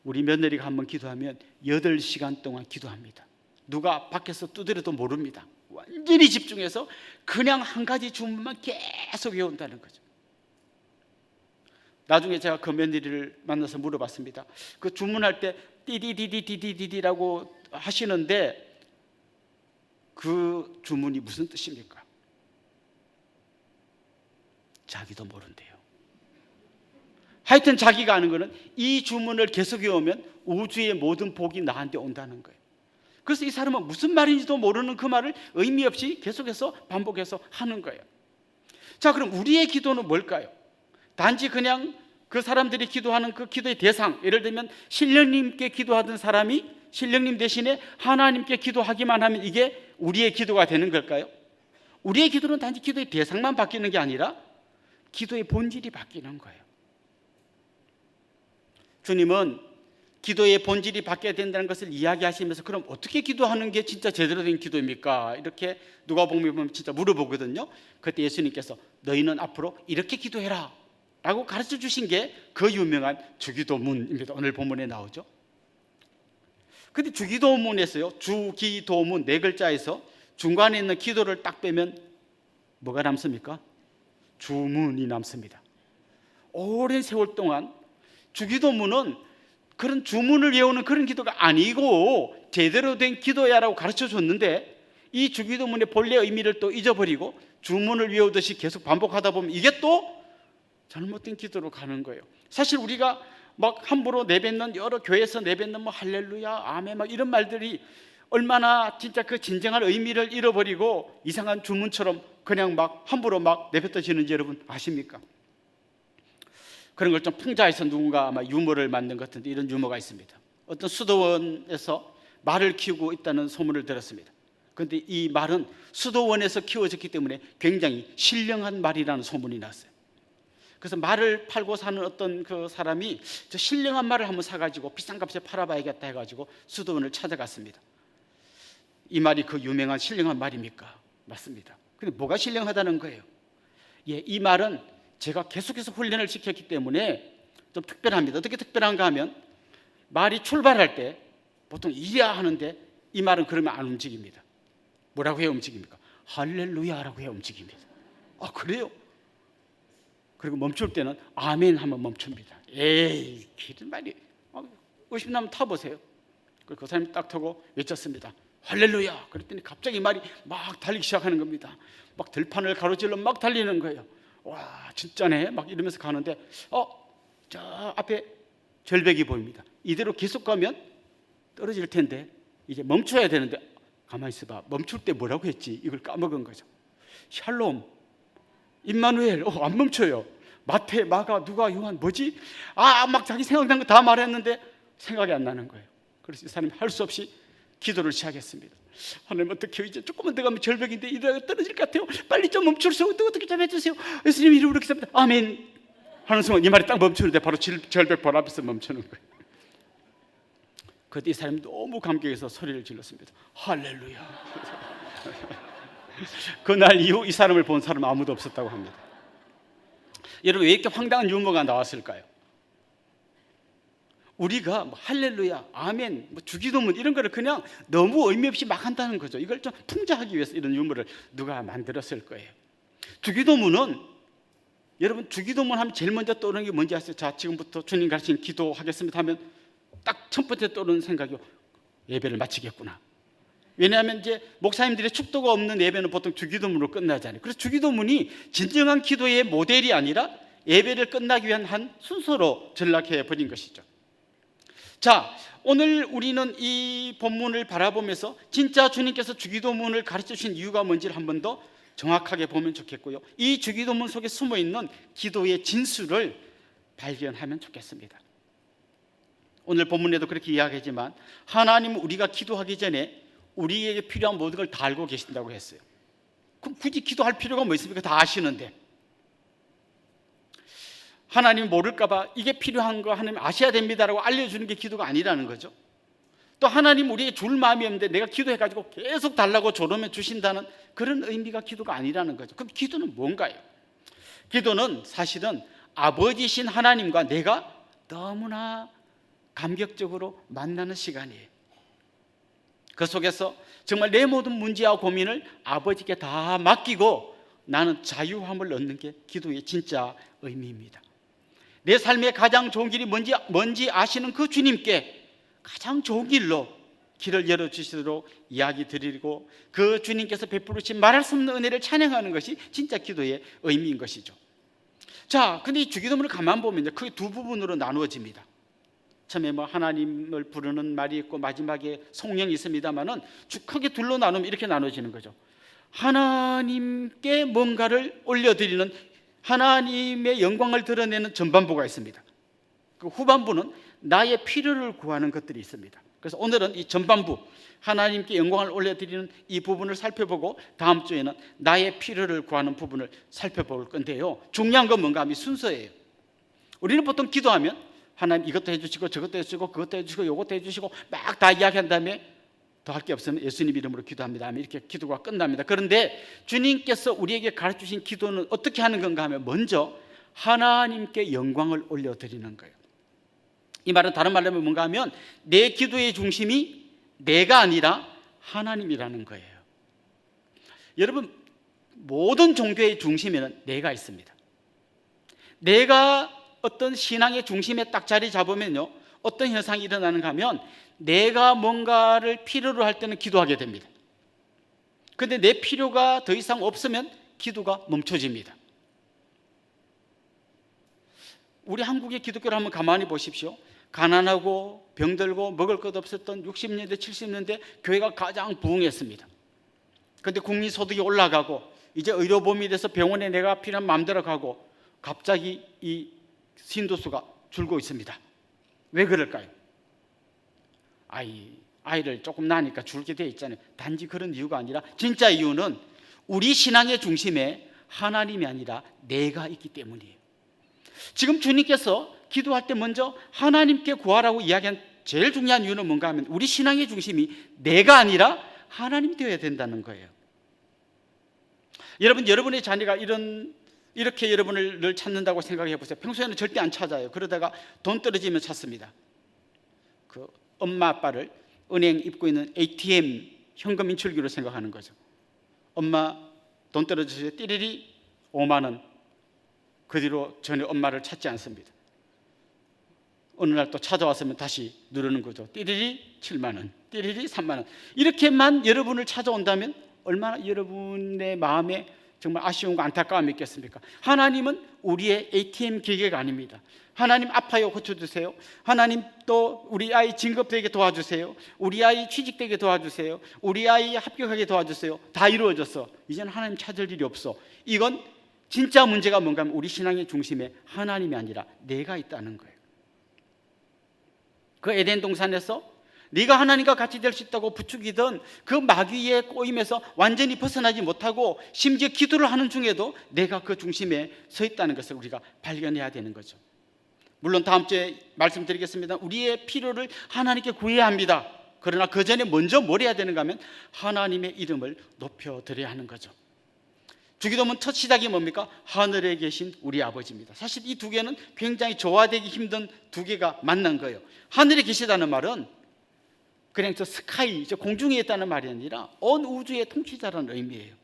우리 며느리가 한번 기도하면 8시간 동안 기도합니다. 누가 밖에서 두드려도 모릅니다. 완전히 집중해서 그냥 한 가지 주문만 계속 외운다는 거죠. 나중에 제가 그 며느리를 만나서 물어봤습니다. 그 주문할 때 띠디디디디디디라고 하시는데 그 주문이 무슨 뜻입니까? 자기도 모른대요. 하여튼 자기가 아는 거는 이 주문을 계속 외우면 우주의 모든 복이 나한테 온다는 거예요. 그래서 이 사람은 무슨 말인지도 모르는 그 말을 의미 없이 계속해서 반복해서 하는 거예요. 자, 그럼 우리의 기도는 뭘까요? 단지 그냥 그 사람들이 기도하는 그 기도의 대상, 예를 들면 신령님께 기도하던 사람이 신령님 대신에 하나님께 기도하기만 하면 이게 우리의 기도가 되는 걸까요? 우리의 기도는 단지 기도의 대상만 바뀌는 게 아니라 기도의 본질이 바뀌는 거예요. 주님은 기도의 본질이 바뀌어야 된다는 것을 이야기하시면서 그럼 어떻게 기도하는 게 진짜 제대로 된 기도입니까? 이렇게 누가복음에 보면 진짜 물어보거든요. 그때 예수님께서 너희는 앞으로 이렇게 기도해라 라고 가르쳐 주신 게 그 유명한 주기도문입니다. 오늘 본문에 나오죠. 근데 주기도문에서요, 주기도문 4글자에서 중간에 있는 기도를 딱 빼면 뭐가 남습니까? 주문이 남습니다. 오랜 세월 동안 주기도문은 그런 주문을 외우는 그런 기도가 아니고 제대로 된 기도야라고 가르쳐 줬는데 이 주기도문의 본래 의미를 또 잊어버리고 주문을 외우듯이 계속 반복하다 보면 이게 또 잘못된 기도로 가는 거예요. 사실 우리가 막 함부로 내뱉는 여러 교회에서 내뱉는 뭐 할렐루야, 아멘 막 이런 말들이 얼마나 진짜 그 진정한 의미를 잃어버리고 이상한 주문처럼 그냥 막 함부로 막 내뱉어지는지 여러분 아십니까? 그런 걸 좀 풍자해서 누군가 아마 유머를 만든 것 같은데 이런 유머가 있습니다. 어떤 수도원에서 말을 키우고 있다는 소문을 들었습니다. 그런데 이 말은 수도원에서 키워졌기 때문에 굉장히 신령한 말이라는 소문이 났어요. 그래서 말을 팔고 사는 어떤 그 사람이 저 신령한 말을 한번 사가지고 비싼 값에 팔아봐야겠다 해가지고 수도원을 찾아갔습니다. 이 말이 그 유명한 신령한 말입니까? 맞습니다. 근데 뭐가 신령하다는 거예요? 예, 이 말은 제가 계속해서 훈련을 시켰기 때문에 좀 특별합니다. 어떻게 특별한가 하면 말이 출발할 때 보통 이야 하는데 이 말은 그러면 안 움직입니다. 뭐라고 해야 움직입니까? 할렐루야라고 해야 움직입니다. 아, 그래요? 그리고 멈출 때는 아멘 하면 멈춥니다. 에이, 길은 말이 의심나면 타보세요. 그 사람이 딱 타고 외쳤습니다. 할렐루야. 그랬더니 갑자기 말이 막 달리기 시작하는 겁니다. 막 들판을 가로질러 막 달리는 거예요. 와, 진짜네. 막 이러면서 가는데 저 앞에 절벽이 보입니다. 이대로 계속 가면 떨어질 텐데 이제 멈춰야 되는데 가만히 있어봐. 멈출 때 뭐라고 했지? 이걸 까먹은 거죠. 샬롬, 임마누엘. 안 멈춰요. 마태, 마가, 누가, 요한 뭐지? 막 자기 생각난 거 다 말했는데 생각이 안 나는 거예요. 그래서 이 사람이 할 수 없이 기도를 시작했습니다. 하나님, 어떻게 이제 조금만 더 가면 절벽인데 이러다가 떨어질 것 같아요. 빨리 좀 멈추세요. 어떻게 좀 해주세요. 예수님 이름으로 기도합니다. 아멘 하는 순간 이 말이 딱 멈추는데 바로 절벽 바로 앞에서 멈추는 거예요. 그때 이 사람이 너무 감격해서 소리를 질렀습니다. 할렐루야. 그날 이후 이 사람을 본 사람은 아무도 없었다고 합니다. 여러분, 왜 이렇게 황당한 유머가 나왔을까요? 우리가 할렐루야, 아멘, 주기도문 이런 거를 그냥 너무 의미 없이 막 한다는 거죠. 이걸 좀 풍자하기 위해서 이런 유머를 누가 만들었을 거예요. 주기도문은, 여러분, 주기도문 하면 제일 먼저 떠오르는 게 뭔지 아세요? 자, 지금부터 주님 가르친 기도하겠습니다 하면 딱 첫 번째 떠오르는 생각이 예배를 마치겠구나. 왜냐하면 이제 목사님들의 축도가 없는 예배는 보통 주기도문으로 끝나잖아요. 그래서 주기도문이 진정한 기도의 모델이 아니라 예배를 끝나기 위한 한 순서로 전락해 버린 것이죠. 자, 오늘 우리는 이 본문을 바라보면서 진짜 주님께서 주기도문을 가르쳐 주신 이유가 뭔지를 한 번 더 정확하게 보면 좋겠고요. 이 주기도문 속에 숨어 있는 기도의 진수를 발견하면 좋겠습니다. 오늘 본문에도 그렇게 이야기하지만 하나님은 우리가 기도하기 전에 우리에게 필요한 모든 걸 다 알고 계신다고 했어요. 그럼 굳이 기도할 필요가 뭐 있습니까? 다 아시는데. 하나님이 모를까 봐 이게 필요한 거 하나님 아셔야 됩니다라고 알려주는 게 기도가 아니라는 거죠. 또 하나님 우리에게 줄 마음이 없는데 내가 기도해가지고 계속 달라고 조르면 주신다는 그런 의미가 기도가 아니라는 거죠. 그럼 기도는 뭔가요? 기도는 사실은 아버지신 하나님과 내가 너무나 감격적으로 만나는 시간이에요. 그 속에서 정말 내 모든 문제와 고민을 아버지께 다 맡기고 나는 자유함을 얻는 게 기도의 진짜 의미입니다. 내 삶의 가장 좋은 길이 뭔지 아시는 그 주님께 가장 좋은 길로 길을 열어주시도록 이야기 드리고 그 주님께서 베풀으신 말할 수 없는 은혜를 찬양하는 것이 진짜 기도의 의미인 것이죠. 자, 근데 이 주기도문을 가만 보면 크게 두 부분으로 나누어집니다. 처음에 하나님을 부르는 말이 있고 마지막에 성령이 있습니다만은 크게 둘로 나누면 이렇게 나눠지는 거죠. 하나님께 뭔가를 올려드리는 하나님의 영광을 드러내는 전반부가 있습니다. 그 후반부는 나의 필요를 구하는 것들이 있습니다. 그래서 오늘은 이 전반부 하나님께 영광을 올려드리는 이 부분을 살펴보고 다음 주에는 나의 필요를 구하는 부분을 살펴볼 건데요. 중요한 건 뭔가 하면 순서예요. 우리는 보통 기도하면 하나님 이것도 해주시고 저것도 해주시고 그것도 해주시고 이것도 해주시고 막 다 이야기한 다음에 더 할 게 없으면 예수님 이름으로 기도합니다 하면 이렇게 기도가 끝납니다. 그런데 주님께서 우리에게 가르쳐주신 기도는 어떻게 하는 건가 하면 먼저 하나님께 영광을 올려드리는 거예요. 이 말은 다른 말로 하면 뭔가 하면 내 기도의 중심이 내가 아니라 하나님이라는 거예요. 여러분, 모든 종교의 중심에는 내가 있습니다. 내가 어떤 신앙의 중심에 딱 자리 잡으면요, 어떤 현상이 일어나는가 하면 내가 뭔가를 필요로 할 때는 기도하게 됩니다. 그런데 내 필요가 더 이상 없으면 기도가 멈춰집니다. 우리 한국의 기독교를 한번 가만히 보십시오. 가난하고 병들고 먹을 것 없었던 60년대 70년대 교회가 가장 부흥했습니다. 그런데 국민소득이 올라가고 이제 의료보험이 돼서 병원에 내가 필요한 마음대로 가고 갑자기 이 신도수가 줄고 있습니다. 왜 그럴까요? 아이를 조금 낳으니까 줄게 돼 있잖아요. 단지 그런 이유가 아니라 진짜 이유는 우리 신앙의 중심에 하나님이 아니라 내가 있기 때문이에요. 지금 주님께서 기도할 때 먼저 하나님께 구하라고 이야기한 제일 중요한 이유는 뭔가 하면 우리 신앙의 중심이 내가 아니라 하나님 되어야 된다는 거예요. 여러분의 자녀가 이렇게 여러분을 늘 찾는다고 생각해 보세요. 평소에는 절대 안 찾아요. 그러다가 돈 떨어지면 찾습니다. 그 엄마 아빠를 은행 입고 있는 ATM 현금 인출기로 생각하는 거죠. 엄마 돈 떨어지세요. 띠리리 5만 원. 그 뒤로 전혀 엄마를 찾지 않습니다. 어느 날 또 찾아왔으면 다시 누르는 거죠. 띠리리 7만 원, 띠리리 3만 원. 이렇게만 여러분을 찾아온다면 얼마나 여러분의 마음에 정말 아쉬움과 안타까움이 있겠습니까? 하나님은 우리의 ATM 기계가 아닙니다. 하나님 아파요, 고쳐주세요. 하나님 또 우리 아이 진급되게 도와주세요. 우리 아이 취직되게 도와주세요. 우리 아이 합격하게 도와주세요. 다 이루어졌어. 이제는 하나님 찾을 일이 없어. 이건 진짜 문제가 뭔가 하면 우리 신앙의 중심에 하나님이 아니라 내가 있다는 거예요. 그 에덴 동산에서 네가 하나님과 같이 될 수 있다고 부추기던 그 마귀의 꼬임에서 완전히 벗어나지 못하고 심지어 기도를 하는 중에도 내가 그 중심에 서 있다는 것을 우리가 발견해야 되는 거죠. 물론 다음 주에 말씀드리겠습니다. 우리의 필요를 하나님께 구해야 합니다. 그러나 그 전에 먼저 뭘 해야 되는가 하면 하나님의 이름을 높여드려야 하는 거죠. 주기도문 첫 시작이 뭡니까? 하늘에 계신 우리 아버지입니다. 사실 이 두 개는 굉장히 조화되기 힘든 두 개가 만난 거예요. 하늘에 계시다는 말은 그냥 저 스카이, 저 공중에 있다는 말이 아니라 온 우주의 통치자라는 의미예요.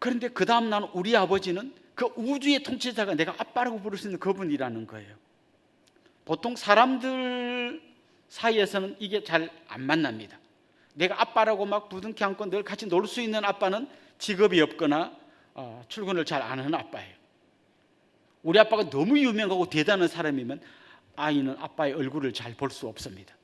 그런데 그 다음 나는 우리 아버지는 그 우주의 통치자가 내가 아빠라고 부를 수 있는 그분이라는 거예요. 보통 사람들 사이에서는 이게 잘 안 만납니다. 내가 아빠라고 막 부둥켜 안고 늘 같이 놀 수 있는 아빠는 직업이 없거나 출근을 잘 안 하는 아빠예요. 우리 아빠가 너무 유명하고 대단한 사람이면 아이는 아빠의 얼굴을 잘 볼 수 없습니다.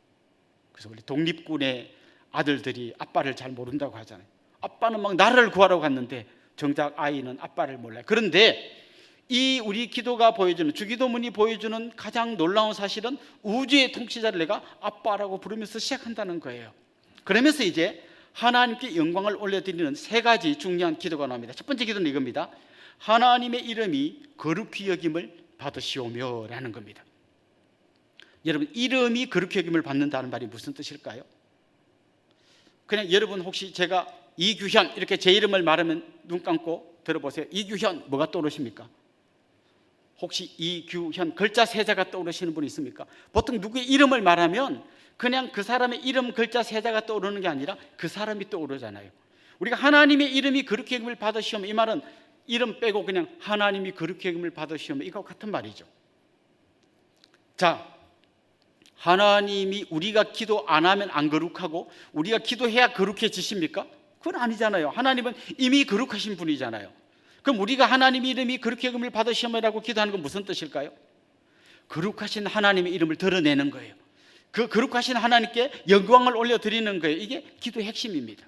그래서 우리 독립군의 아들들이 아빠를 잘 모른다고 하잖아요. 아빠는 막 나라를 구하러 갔는데 정작 아이는 아빠를 몰라요. 그런데 이 우리 기도가 보여주는, 주기도문이 보여주는 가장 놀라운 사실은 우주의 통치자를 내가 아빠라고 부르면서 시작한다는 거예요. 그러면서 이제 하나님께 영광을 올려드리는 세 가지 중요한 기도가 나옵니다. 첫 번째 기도는 이겁니다. 하나님의 이름이 거룩히 여김을 받으시오며 라는 겁니다. 여러분, 이름이 거룩히 여김을 받는다는 말이 무슨 뜻일까요? 그냥 여러분 혹시 제가 이규현 이렇게 제 이름을 말하면 눈 감고 들어보세요. 이규현 뭐가 떠오르십니까? 혹시 이규현 글자 세자가 떠오르시는 분이 있습니까? 보통 누구의 이름을 말하면 그냥 그 사람의 이름 글자 세자가 떠오르는 게 아니라 그 사람이 떠오르잖아요. 우리가 하나님의 이름이 거룩히 여김을 받으시오며, 이 말은 이름 빼고 그냥 하나님이 거룩히 여김을 받으시오며 이거 같은 말이죠. 자, 하나님이 우리가 기도 안 하면 안 거룩하고 우리가 기도해야 거룩해지십니까? 그건 아니잖아요. 하나님은 이미 거룩하신 분이잖아요. 그럼 우리가 하나님 이름이 거룩히 여김을 받으시오며라고 기도하는 건 무슨 뜻일까요? 거룩하신 하나님의 이름을 드러내는 거예요. 그 거룩하신 하나님께 영광을 올려드리는 거예요. 이게 기도의 핵심입니다.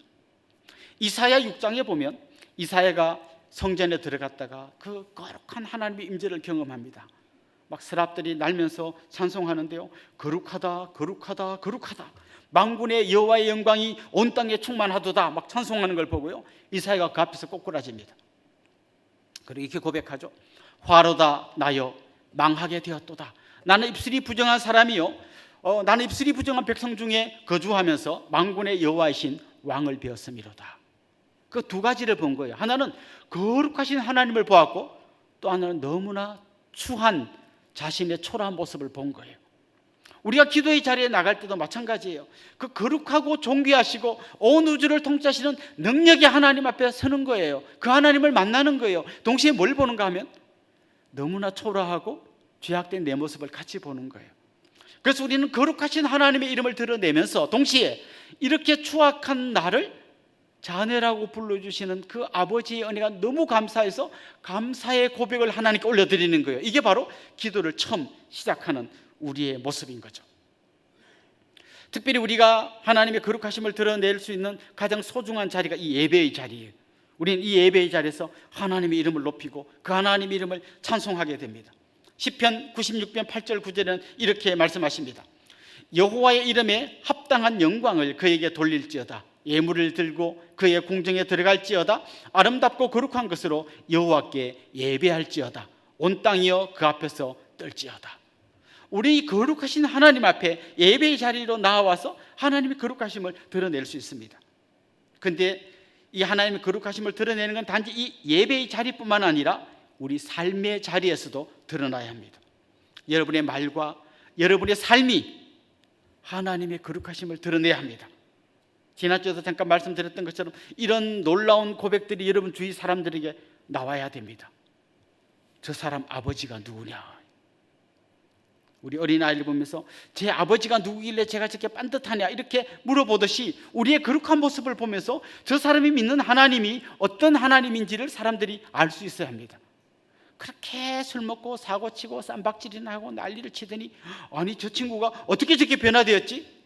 이사야 6장에 보면 이사야가 성전에 들어갔다가 그 거룩한 하나님의 임재를 경험합니다. 막 스랍들이 날면서 찬송하는데요, 거룩하다 거룩하다 거룩하다, 만군의 여호와의 영광이 온 땅에 충만하도다 막 찬송하는 걸 보고요, 이사야가 그 앞에서 꼬꾸라집니다. 그리고 이렇게 고백하죠. 화로다 나여 망하게 되었도다. 나는 입술이 부정한 사람이요, 나는 입술이 부정한 백성 중에 거주하면서 만군의 여호와이신 왕을 배웠음이로다. 그 두 가지를 본 거예요. 하나는 거룩하신 하나님을 보았고, 또 하나는 너무나 추한 자신의 초라한 모습을 본 거예요. 우리가 기도의 자리에 나갈 때도 마찬가지예요. 그 거룩하고 존귀하시고 온 우주를 통치하시는 능력의 하나님 앞에 서는 거예요. 그 하나님을 만나는 거예요. 동시에 뭘 보는가 하면 너무나 초라하고 죄악된 내 모습을 같이 보는 거예요. 그래서 우리는 거룩하신 하나님의 이름을 드러내면서 동시에 이렇게 추악한 나를 자녀라고 불러주시는 그 아버지의 은혜가 너무 감사해서 감사의 고백을 하나님께 올려드리는 거예요. 이게 바로 기도를 처음 시작하는 우리의 모습인 거죠. 특별히 우리가 하나님의 거룩하심을 드러낼 수 있는 가장 소중한 자리가 이 예배의 자리예요. 우리는 이 예배의 자리에서 하나님의 이름을 높이고 그 하나님의 이름을 찬송하게 됩니다. 시편 96편 8절 9절은 이렇게 말씀하십니다. 여호와의 이름에 합당한 영광을 그에게 돌릴지어다. 예물을 들고 그의 궁정에 들어갈지어다. 아름답고 거룩한 것으로 여호와께 예배할지어다. 온 땅이여 그 앞에서 떨지어다. 우리 거룩하신 하나님 앞에 예배의 자리로 나와서 하나님의 거룩하심을 드러낼 수 있습니다. 그런데 이 하나님의 거룩하심을 드러내는 건 단지 이 예배의 자리뿐만 아니라 우리 삶의 자리에서도 드러나야 합니다. 여러분의 말과 여러분의 삶이 하나님의 거룩하심을 드러내야 합니다. 지난주에도 잠깐 말씀드렸던 것처럼 이런 놀라운 고백들이 여러분 주위 사람들에게 나와야 됩니다. 저 사람 아버지가 누구냐? 우리 어린아이를 보면서 제 아버지가 누구길래 제가 저렇게 반듯하냐 이렇게 물어보듯이 우리의 거룩한 모습을 보면서 저 사람이 믿는 하나님이 어떤 하나님인지를 사람들이 알 수 있어야 합니다. 그렇게 술 먹고 사고치고 쌈박질이나 하고 난리를 치더니 아니 저 친구가 어떻게 저렇게 변화되었지?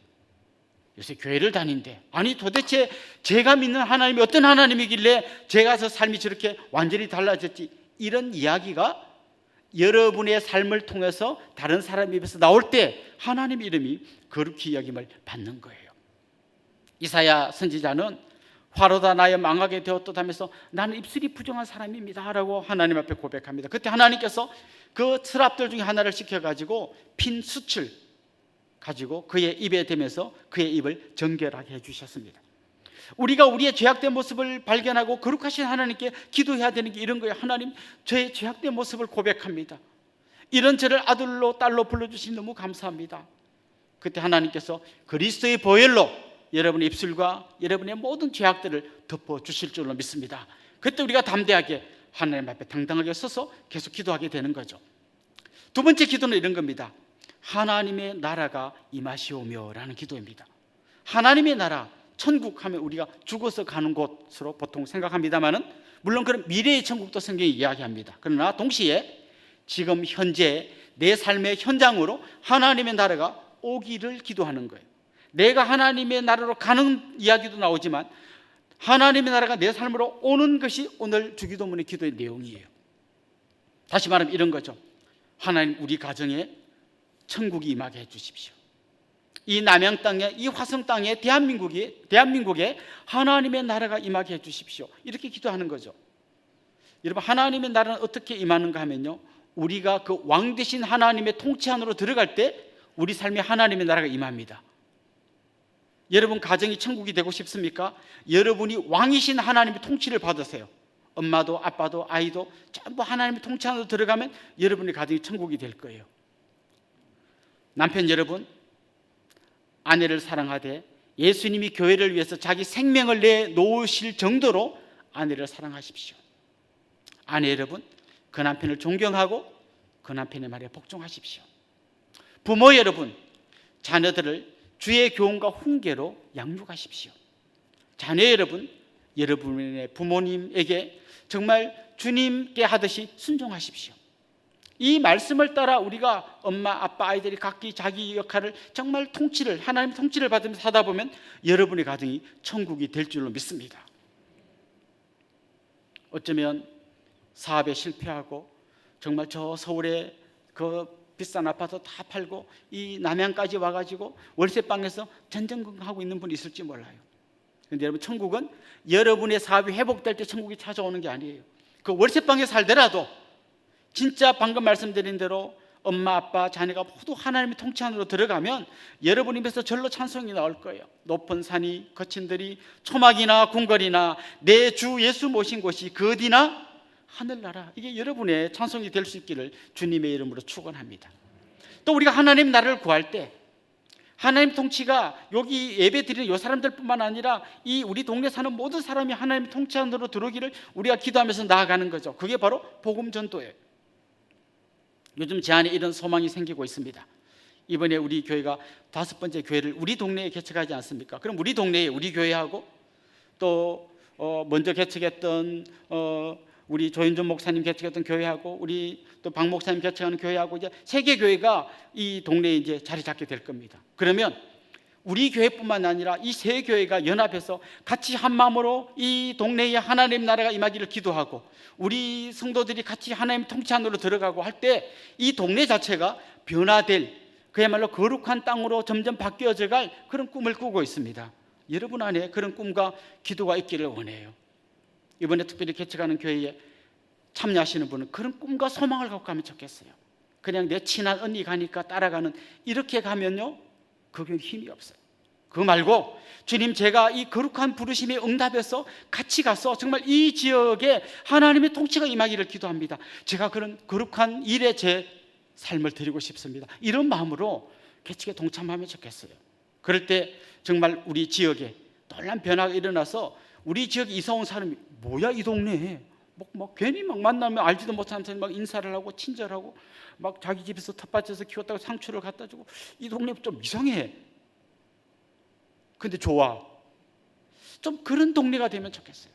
요새 교회를 다닌대. 아니 도대체 제가 믿는 하나님이 어떤 하나님이길래 제가 저 삶이 저렇게 완전히 달라졌지? 이런 이야기가 여러분의 삶을 통해서 다른 사람 입에서 나올 때 하나님 이름이 거룩히 여김을 받는 거예요. 이사야 선지자는 화로다 나여 망하게 되었다 하면서 나는 입술이 부정한 사람입니다 라고 하나님 앞에 고백합니다. 그때 하나님께서 그 스랍들 중에 하나를 시켜가지고 핀 숯을 가지고 그의 입에 대면서 그의 입을 정결하게 해주셨습니다. 우리가 우리의 죄악된 모습을 발견하고 거룩하신 하나님께 기도해야 되는 게 이런 거예요. 하나님, 저의 죄악된 모습을 고백합니다. 이런 저를 아들로 딸로 불러주시니 너무 감사합니다. 그때 하나님께서 그리스도의 보혈로 여러분의 입술과 여러분의 모든 죄악들을 덮어주실 줄로 믿습니다. 그때 우리가 담대하게 하나님 앞에 당당하게 서서 계속 기도하게 되는 거죠. 두 번째 기도는 이런 겁니다. 하나님의 나라가 임하시오며 라는 기도입니다. 하나님의 나라, 천국 하면 우리가 죽어서 가는 곳으로 보통 생각합니다만은 물론 그런 미래의 천국도 성경이 이야기합니다. 그러나 동시에 지금 현재 내 삶의 현장으로 하나님의 나라가 오기를 기도하는 거예요. 내가 하나님의 나라로 가는 이야기도 나오지만 하나님의 나라가 내 삶으로 오는 것이 오늘 주기도문의 기도의 내용이에요. 다시 말하면 이런 거죠. 하나님, 우리 가정에 천국이 임하게 해주십시오. 이 남양 땅에, 이 화성 땅에, 대한민국에 하나님의 나라가 임하게 해주십시오. 이렇게 기도하는 거죠. 여러분, 하나님의 나라는 어떻게 임하는가 하면요, 우리가 그 왕 되신 하나님의 통치 안으로 들어갈 때 우리 삶에 하나님의 나라가 임합니다. 여러분 가정이 천국이 되고 싶습니까? 여러분이 왕이신 하나님의 통치를 받으세요. 엄마도 아빠도 아이도 전부 하나님의 통치 안으로 들어가면 여러분의 가정이 천국이 될 거예요. 남편 여러분, 아내를 사랑하되 예수님이 교회를 위해서 자기 생명을 내놓으실 정도로 아내를 사랑하십시오. 아내 여러분, 그 남편을 존경하고 그 남편의 말에 복종하십시오. 부모 여러분, 자녀들을 주의 교훈과 훈계로 양육하십시오. 자녀 여러분, 여러분의 부모님에게 정말 주님께 하듯이 순종하십시오. 이 말씀을 따라 우리가 엄마, 아빠, 아이들이 각기 자기 역할을 정말 통치를, 하나님의 통치를 받으면서 하다 보면 여러분의 가정이 천국이 될 줄로 믿습니다. 어쩌면 사업에 실패하고 정말 저 서울에 그 비싼 아파트 다 팔고 이 남양까지 와가지고 월세방에서 전전긍긍하고 있는 분이 있을지 몰라요. 그런데 여러분, 천국은 여러분의 사업이 회복될 때 천국이 찾아오는 게 아니에요. 그 월세방에 살더라도 진짜 방금 말씀드린 대로 엄마, 아빠, 자녀가 모두 하나님의 통치 안으로 들어가면 여러분 입에서 절로 찬송이 나올 거예요. 높은 산이 거친 들이 초막이나 궁궐이나 내 주 예수 모신 곳이 그 어디나 하늘나라. 이게 여러분의 찬송이 될 수 있기를 주님의 이름으로 축원합니다. 또 우리가 하나님 나라를 구할 때 하나님 통치가 여기 예배 드리는 이 사람들뿐만 아니라 이 우리 동네 사는 모든 사람이 하나님 통치 안으로 들어오기를 우리가 기도하면서 나아가는 거죠. 그게 바로 복음 전도예요. 요즘 제 안에 이런 소망이 생기고 있습니다. 이번에 우리 교회가 5번째 교회를 우리 동네에 개척하지 않습니까? 그럼 우리 동네에 우리 교회하고 또 먼저 개척했던 우리 조윤준 목사님 개척했던 교회하고 우리 또 박 목사님 개척하는 교회하고 이제 3개 교회가 이 동네에 이제 자리 잡게 될 겁니다. 그러면 우리 교회뿐만 아니라 이 3교회가 연합해서 같이 한 마음으로 이 동네에 하나님 나라가 임하기를 기도하고 우리 성도들이 같이 하나님 통치 안으로 들어가고 할 때 이 동네 자체가 변화될 그야말로 거룩한 땅으로 점점 바뀌어져 갈 그런 꿈을 꾸고 있습니다. 여러분 안에 그런 꿈과 기도가 있기를 원해요. 이번에 특별히 개척하는 교회에 참여하시는 분은 그런 꿈과 소망을 갖고 가면 좋겠어요. 그냥 내 친한 언니 가니까 따라가는 이렇게 가면요, 그게 힘이 없어요. 그거 말고 주님, 제가 이 거룩한 부르심에 응답해서 같이 가서 정말 이 지역에 하나님의 통치가 임하기를 기도합니다. 제가 그런 거룩한 일에 제 삶을 드리고 싶습니다. 이런 마음으로 개척에 동참하면 좋겠어요. 그럴 때 정말 우리 지역에 놀라운 변화가 일어나서 우리 지역에 이사 온 사람이 뭐야 이 동네에 뭐 괜히 막 만나면 알지도 못하는 사람이 막 인사를 하고 친절하고 막 자기 집에서 텃밭에서 키웠다고 상추를 갖다 주고, 이 동네 좀 이상해. 근데 좋아. 좀 그런 동네가 되면 좋겠어요.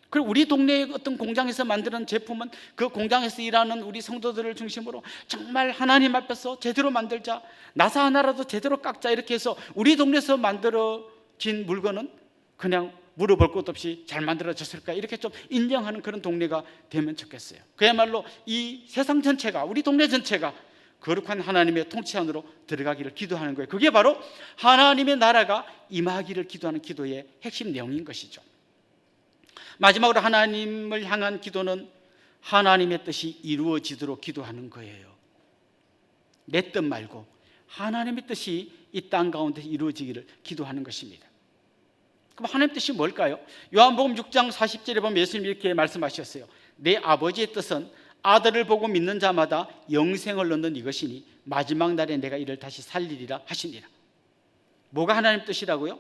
그리고 우리 동네의 어떤 공장에서 만드는 제품은 그 공장에서 일하는 우리 성도들을 중심으로 정말 하나님 앞에서 제대로 만들자, 나사 하나라도 제대로 깎자, 이렇게 해서 우리 동네에서 만들어진 물건은 그냥 물어볼 것 없이 잘 만들어졌을까, 이렇게 좀 인정하는 그런 동네가 되면 좋겠어요. 그야말로 이 세상 전체가, 우리 동네 전체가 거룩한 하나님의 통치 안으로 들어가기를 기도하는 거예요. 그게 바로 하나님의 나라가 임하기를 기도하는 기도의 핵심 내용인 것이죠. 마지막으로 하나님을 향한 기도는 하나님의 뜻이 이루어지도록 기도하는 거예요. 내 뜻 말고 하나님의 뜻이 이 땅 가운데 이루어지기를 기도하는 것입니다. 그럼 하나님의 뜻이 뭘까요? 요한복음 6장 40절에 보면 예수님이 이렇게 말씀하셨어요. 내 아버지의 뜻은 아들을 보고 믿는 자마다 영생을 얻는 이것이니 마지막 날에 내가 이를 다시 살리리라 하시니라. 뭐가 하나님의 뜻이라고요?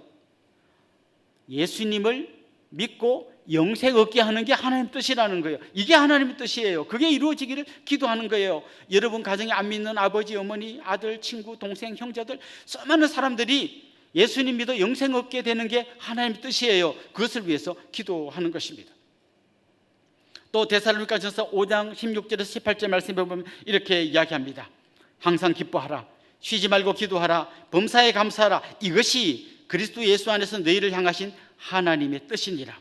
예수님을 믿고 영생 얻게 하는 게 하나님의 뜻이라는 거예요. 이게 하나님의 뜻이에요. 그게 이루어지기를 기도하는 거예요. 여러분 가정에 안 믿는 아버지, 어머니, 아들, 친구, 동생, 형제들, 수많은 사람들이 예수님 믿어 영생 얻게 되는 게 하나님의 뜻이에요. 그것을 위해서 기도하는 것입니다. 또 데살로니가전서 5장 16절에서 18절 말씀에 보면 이렇게 이야기합니다. 항상 기뻐하라, 쉬지 말고 기도하라, 범사에 감사하라, 이것이 그리스도 예수 안에서 너희를 향하신 하나님의 뜻이니라.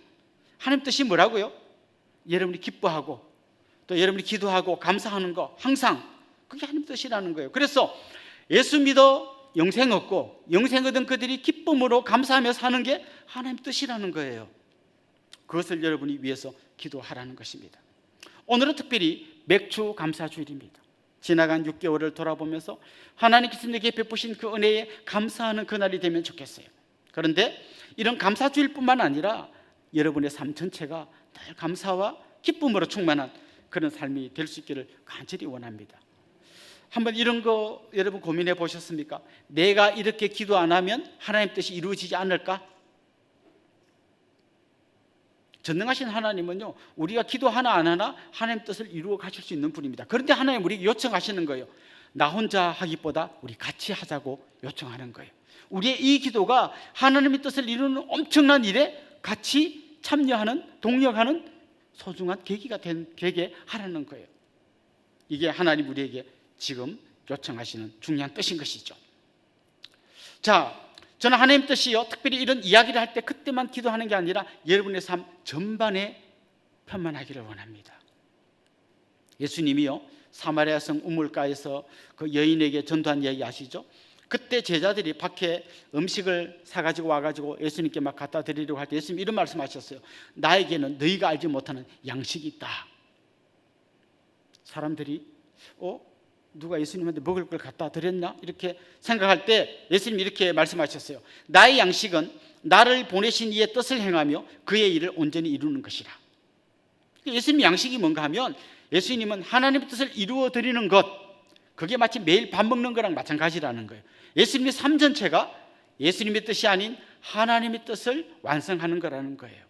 하나님 뜻이 뭐라고요? 여러분이 기뻐하고 또 여러분이 기도하고 감사하는 거, 항상 그게 하나님 뜻이라는 거예요. 그래서 예수 믿어 영생 얻고 영생 얻은 그들이 기쁨으로 감사하며 사는 게 하나님 뜻이라는 거예요. 그것을 여러분이 위해서 기도하라는 것입니다. 오늘은 특별히 맥주 감사주일입니다. 지나간 6개월을 돌아보면서 하나님께서 내게 베푸신 그 은혜에 감사하는 그날이 되면 좋겠어요. 그런데 이런 감사주일뿐만 아니라 여러분의 삶 전체가 늘 감사와 기쁨으로 충만한 그런 삶이 될 수 있기를 간절히 원합니다. 한번 이런 거 여러분 고민해 보셨습니까? 내가 이렇게 기도 안 하면 하나님 뜻이 이루어지지 않을까? 전능하신 하나님은요, 우리가 기도 하나 안 하나 하나님 뜻을 이루어 가실 수 있는 분입니다. 그런데 하나님 우리에게 요청하시는 거예요. 나 혼자 하기보다 우리 같이 하자고 요청하는 거예요. 우리의 이 기도가 하나님의 뜻을 이루는 엄청난 일에 같이 참여하는, 동력하는 소중한 계기가 되게 하라는 거예요. 이게 하나님 우리에게 지금 요청하시는 중요한 뜻인 것이죠. 자, 저는 하나님 뜻이요, 특별히 이런 이야기를 할 때 그때만 기도하는 게 아니라 여러분의 삶 전반에 편만하기를 원합니다. 예수님이요, 사마리아 성 우물가에서 그 여인에게 전도한 이야기 아시죠? 그때 제자들이 밖에 음식을 사가지고 와가지고 예수님께 막 갖다 드리려고 할 때 예수님이 이런 말씀하셨어요. 나에게는 너희가 알지 못하는 양식이 있다. 사람들이 누가 예수님한테 먹을 걸 갖다 드렸나? 이렇게 생각할 때 예수님이 이렇게 말씀하셨어요. 나의 양식은 나를 보내신 이의 뜻을 행하며 그의 일을 온전히 이루는 것이라. 예수님 양식이 뭔가 하면 예수님은 하나님의 뜻을 이루어 드리는 것, 그게 마치 매일 밥 먹는 거랑 마찬가지라는 거예요. 예수님의 삶 전체가 예수님의 뜻이 아닌 하나님의 뜻을 완성하는 거라는 거예요.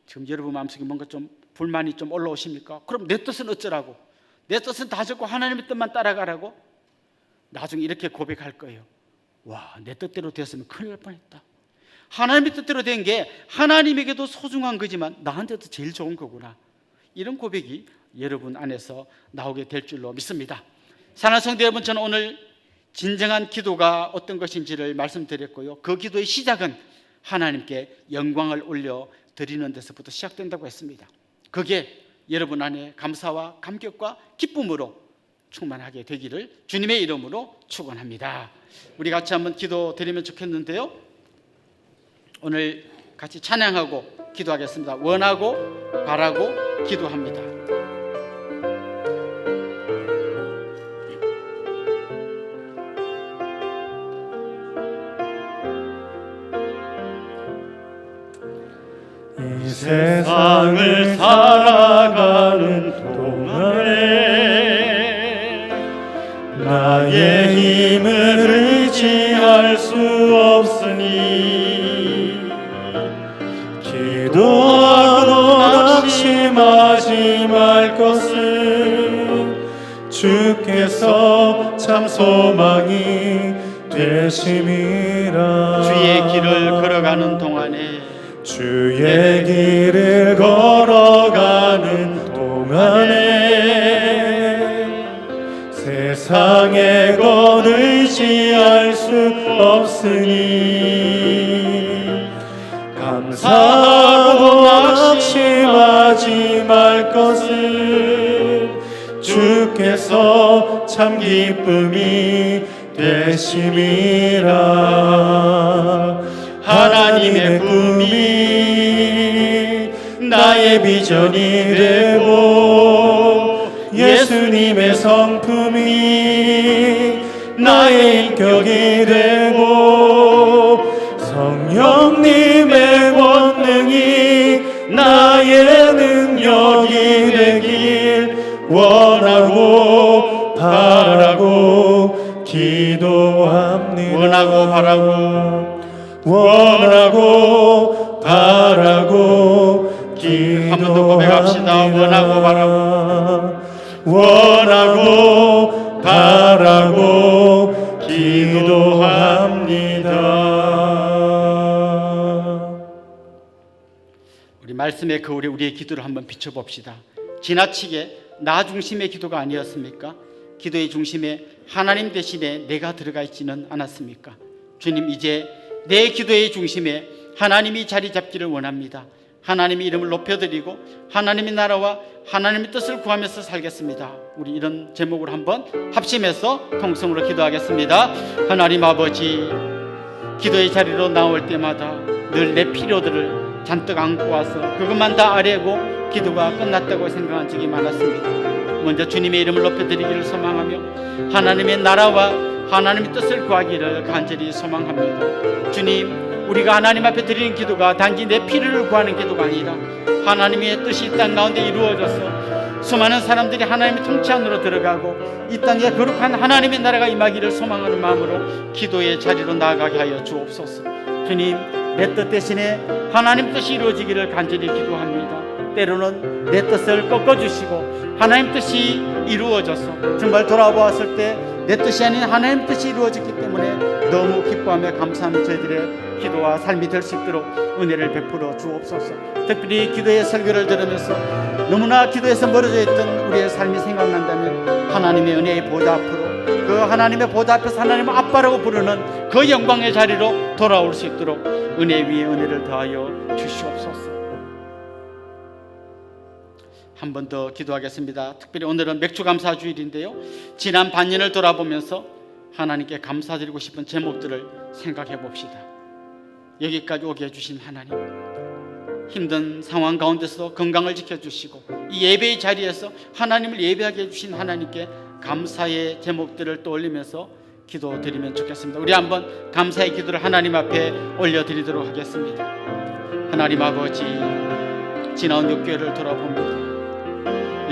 지금 여러분 마음속에 뭔가 좀 불만이 좀 올라오십니까? 그럼 내 뜻은 어쩌라고? 내 뜻은 다 적고 하나님의 뜻만 따라가라고? 나중에 이렇게 고백할 거예요. 와, 내 뜻대로 되었으면 큰일 날 뻔했다. 하나님의 뜻대로 된 게 하나님에게도 소중한 거지만 나한테도 제일 좋은 거구나. 이런 고백이 여러분 안에서 나오게 될 줄로 믿습니다. 사랑하는 성도 여러분, 저는 오늘 진정한 기도가 어떤 것인지를 말씀드렸고요. 그 기도의 시작은 하나님께 영광을 올려 드리는 데서부터 시작된다고 했습니다. 그게 여러분 안에 감사와 감격과 기쁨으로 충만하게 되기를 주님의 이름으로 축원합니다. 우리 같이 한번 기도 드리면 좋겠는데요. 오늘 같이 찬양하고 기도하겠습니다. 원하고 바라고 기도합니다. 이 세상을 살아가는 동안에 나의 힘을 의지할 수 없으니 기도하고 낙심 주께서 참 소망이 되심이라. 주의 길을 걸어가는 동안에 주의 길을 걸어가는 동안에 세상의 것 의지할 수 없으니 감사하고 낙심하지 말 것은 주께서 참 기쁨이 되심이라. 하나님의 꿈이 나의 비전이 되고 예수님의 성품이 나의 인격이 되고 성령님의 권능이 나의 능력이 되길 원하고 바라고 기도합니다. 원하고 바라고 원하고 바라고 기도합니다. 한 번 더 고백합시다. 원하고 바라고 원하고 바라고 기도합니다. 우리 말씀의 거울에 우리의 기도를 한번 비춰봅시다. 지나치게 나 중심의 기도가 아니었습니까? 기도의 중심에 하나님 대신에 내가 들어가 있지는 않았습니까? 주님, 이제 내 기도의 중심에 하나님이 자리 잡기를 원합니다. 하나님의 이름을 높여드리고 하나님의 나라와 하나님의 뜻을 구하면서 살겠습니다. 우리 이런 제목으로 한번 합심해서 통성으로 기도하겠습니다. 하나님 아버지, 기도의 자리로 나올 때마다 늘 내 필요들을 잔뜩 안고 와서 그것만 다 아뢰고 기도가 끝났다고 생각한 적이 많았습니다. 먼저 주님의 이름을 높여드리기를 소망하며 하나님의 나라와 하나님의 뜻을 구하기를 간절히 소망합니다. 주님, 우리가 하나님 앞에 드리는 기도가 단지 내 필요를 구하는 기도가 아니라 하나님의 뜻이 이 땅 가운데 이루어져서 수많은 사람들이 하나님의 통치 안으로 들어가고 이 땅에 거룩한 하나님의 나라가 임하기를 소망하는 마음으로 기도의 자리로 나아가게 하여 주옵소서. 주님, 내 뜻 대신에 하나님 뜻이 이루어지기를 간절히 기도합니다. 때로는 내 뜻을 꺾어주시고 하나님 뜻이 이루어져서 정말 돌아보았을 때 내 뜻이 아닌 하나님 뜻이 이루어졌기 때문에 너무 기뻐하며 감사하는 저희들의 기도와 삶이 될 수 있도록 은혜를 베풀어 주옵소서. 특별히 기도의 설교를 들으면서 너무나 기도에서 멀어져 있던 우리의 삶이 생각난다면 하나님의 은혜의 보좌 앞으로, 그 하나님의 보좌 앞에서 하나님을 아빠라고 부르는 그 영광의 자리로 돌아올 수 있도록 은혜 위에 은혜를 더하여 주시옵소서. 한 번 더 기도하겠습니다. 특별히 오늘은 맥주감사 주일인데요, 지난 반년을 돌아보면서 하나님께 감사드리고 싶은 제목들을 생각해 봅시다. 여기까지 오게 해주신 하나님, 힘든 상황 가운데서 건강을 지켜주시고 이 예배의 자리에서 하나님을 예배하게 해주신 하나님께 감사의 제목들을 떠올리면서 기도드리면 좋겠습니다. 우리 한번 감사의 기도를 하나님 앞에 올려드리도록 하겠습니다. 하나님 아버지, 지나온 6개월을 돌아봅니다.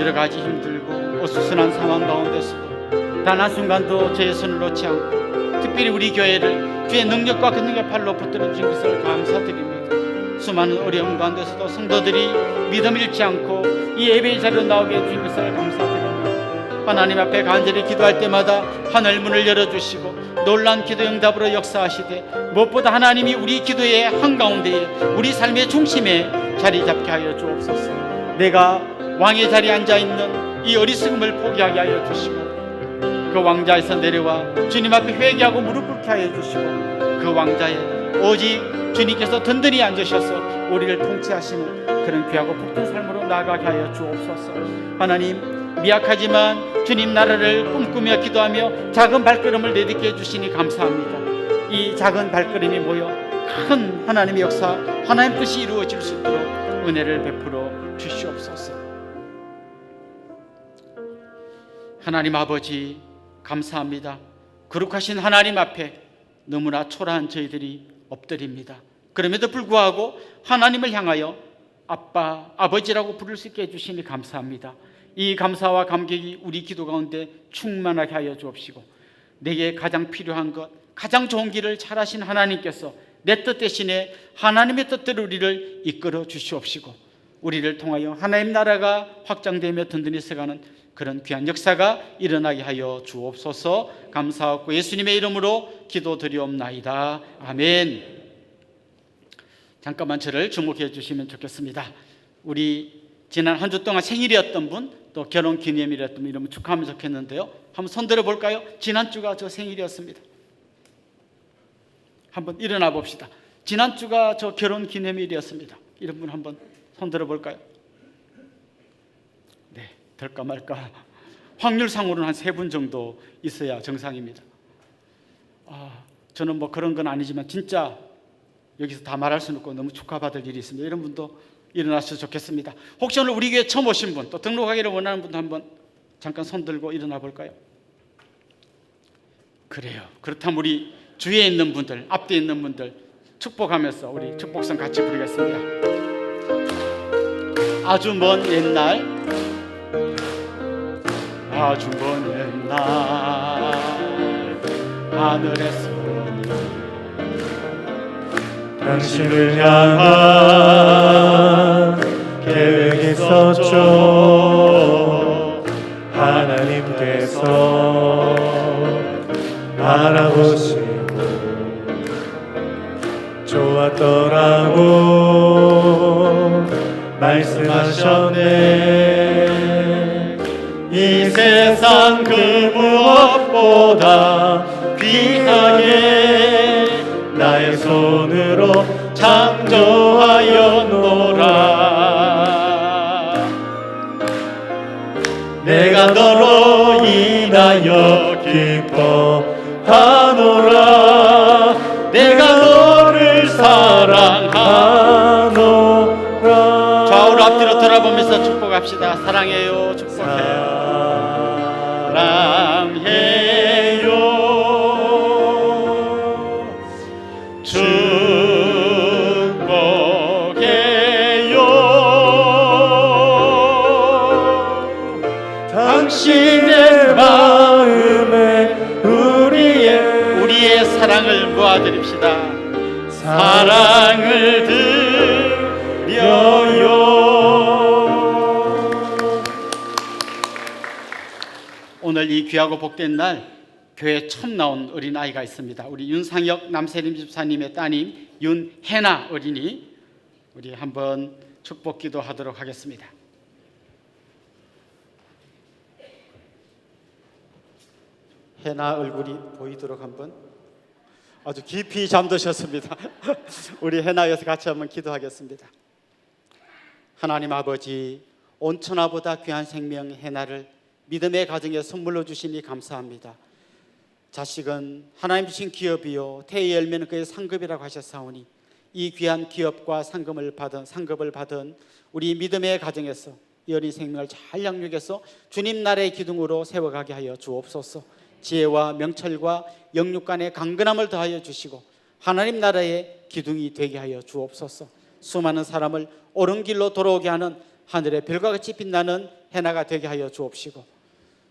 여러 가지 힘들고 어수선한 상황 가운데서도 단 한순간도 저의 손을 놓지 않고 특별히 우리 교회를 주의 능력과 권능의 팔로 붙들어 주신 것을 감사드립니다. 수많은 어려움 가운데서도 성도들이 믿음 잃지 않고 이 예배의 자리로 나오게 해주신 것을 감사드립니다. 하나님 앞에 간절히 기도할 때마다 하늘 문을 열어주시고 놀라운 기도 응답으로 역사하시되 무엇보다 하나님이 우리 기도의 한가운데에 우리 삶의 중심에 자리 잡게 하여 주옵소서. 내가 왕의 자리에 앉아있는 이 어리석음을 포기하게 하여 주시고 그 왕자에서 내려와 주님 앞에 회개하고 무릎 꿇게 하여 주시고 그 왕자에 오직 주님께서 든든히 앉으셔서 우리를 통치하시는 그런 귀하고 복된 삶으로 나아가게 하여 주옵소서. 하나님, 미약하지만 주님 나라를 꿈꾸며 기도하며 작은 발걸음을 내딛게 해주시니 감사합니다. 이 작은 발걸음이 모여 큰 하나님의 역사, 하나님 뜻이 이루어질 수 있도록 은혜를 베풀어 주시옵소서. 하나님 아버지, 감사합니다. 거룩하신 하나님 앞에 너무나 초라한 저희들이 엎드립니다. 그럼에도 불구하고 하나님을 향하여 아빠, 아버지라고 부를 수 있게 해주시니 감사합니다. 이 감사와 감격이 우리 기도 가운데 충만하게 하여 주옵시고 내게 가장 필요한 것, 가장 좋은 길을 잘 하신 하나님께서 내 뜻 대신에 하나님의 뜻대로 우리를 이끌어 주시옵시고 우리를 통하여 하나님 나라가 확장되며 든든히 서가는 그런 귀한 역사가 일어나게 하여 주옵소서. 감사하고 예수님의 이름으로 기도드리옵나이다. 아멘. 잠깐만 저를 주목해 주시면 좋겠습니다. 우리 지난 한 주 동안 생일이었던 분, 또 결혼 기념일이었던 분 이러면 축하하면 좋겠는데요. 한번 손 들어 볼까요? 지난주가 저 생일이었습니다. 한번 일어나 봅시다. 지난주가 저 결혼 기념일이었습니다. 이런 분 한번 손 들어 볼까요? 네, 될까 말까. 확률상으로는 한 3분 정도 있어야 정상입니다. 저는 뭐 그런 건 아니지만 진짜 여기서 다 말할 수는 없고 너무 축하받을 일이 있습니다. 이런 분도 일어나셔도 좋겠습니다. 혹시 오늘 우리 교회 처음 오신 분, 또 등록하기를 원하는 분도 한번 잠깐 손 들고 일어나 볼까요? 그래요. 그렇다면 우리 주위에 있는 분들, 앞뒤에 있는 분들 축복하면서 우리 축복성 같이 부르겠습니다. 아주 먼 옛날, 아주 먼 옛날 하늘에서 당신을 향한 계획이 있었죠. 하나님께서 알아보시고 좋았더라고 말씀하셨네. 이 세상 그 무엇보다 귀하게 나의 손으로 창조하였노라. 내가 너로 인하여 기뻐하노라. 내가 너를 사랑하노라. 좌우로 앞뒤로 돌아보면서 축복합시다. 사랑해요. 축복해요. 당신의 마음에 우리의 사랑을 모아드립시다. 사랑을 드려요. 오늘 이 귀하고 복된 날 교회에 처음 나온 어린아이가 있습니다. 우리 윤상혁 남세림 집사님의 따님 윤혜나 어린이, 우리 한번 축복 기도하도록 하겠습니다. 해나 얼굴이 보이도록 한번. 아주 깊이 잠드셨습니다. 우리 해나여서 같이 한번 기도하겠습니다. 하나님 아버지, 온천하보다 귀한 생명 해나를 믿음의 가정에 선물로 주시니 감사합니다. 자식은 하나님 주신 기업이요 태의 열매는 그의 상급이라고 하셨사오니 이 귀한 기업과 상급을 받은 우리 믿음의 가정에서 이 어린 생명을 잘 양육해서 주님 나라의 기둥으로 세워가게 하여 주옵소서. 지혜와 명철과 영육간의 강건함을 더하여 주시고 하나님 나라의 기둥이 되게 하여 주옵소서. 수많은 사람을 옳은 길로 돌아오게 하는 하늘의 별과 같이 빛나는 해나가 되게 하여 주옵시고,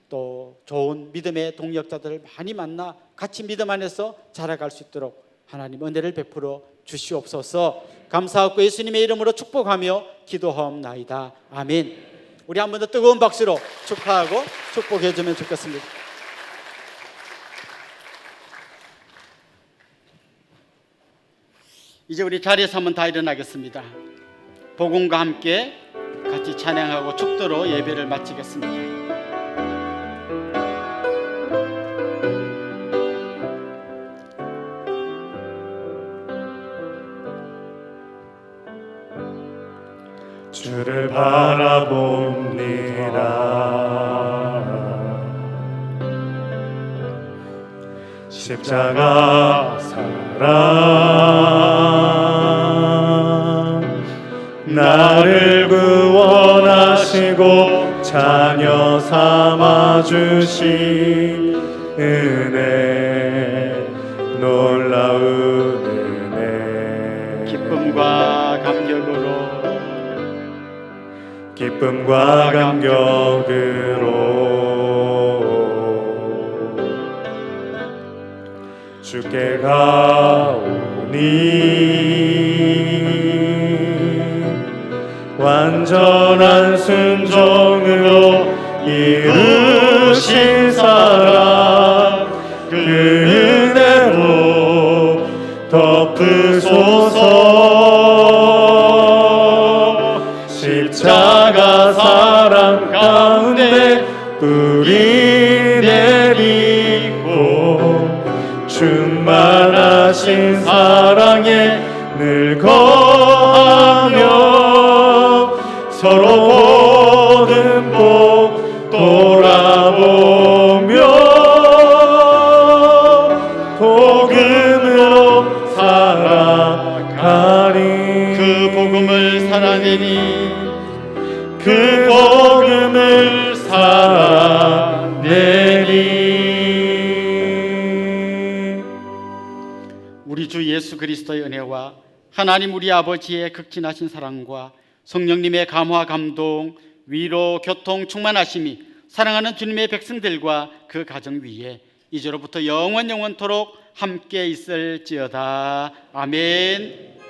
또 좋은 믿음의 동역자들을 많이 만나 같이 믿음 안에서 자라갈 수 있도록 하나님 은혜를 베풀어 주시옵소서. 감사하고 예수님의 이름으로 축복하며 기도하옵나이다. 아멘. 우리 한 번 더 뜨거운 박수로 축하하고 축복해 주면 좋겠습니다. 이제 우리 자리에서 한번 다 일어나겠습니다. 복음과 함께 같이 찬양하고 축도로 예배를 마치겠습니다. 주를 바라봅니다. 십자가 사랑 나를 구원하시고 자녀 삼아주신 은혜, 놀라운 은혜. 기쁨과 감격으로 주께 가오니 완전한 순종으로 이루 주신 사랑 그 은혜로 덮으소서. 십자가 사랑 가운데 뿌리 내리고 충만하신 사랑에 늘 거하며 서로 보는 복 돌아보며 복음으로 살아가리. 그 복음을 살아내니 그 복음을 살아내리. 우리 주 예수 그리스도의 은혜와 하나님 우리 아버지의 극진하신 사랑과 성령님의 감화 감동 위로 교통 충만하심이 사랑하는 주님의 백성들과 그 가정 위에 이제로부터 영원토록 함께 있을지어다. 아멘.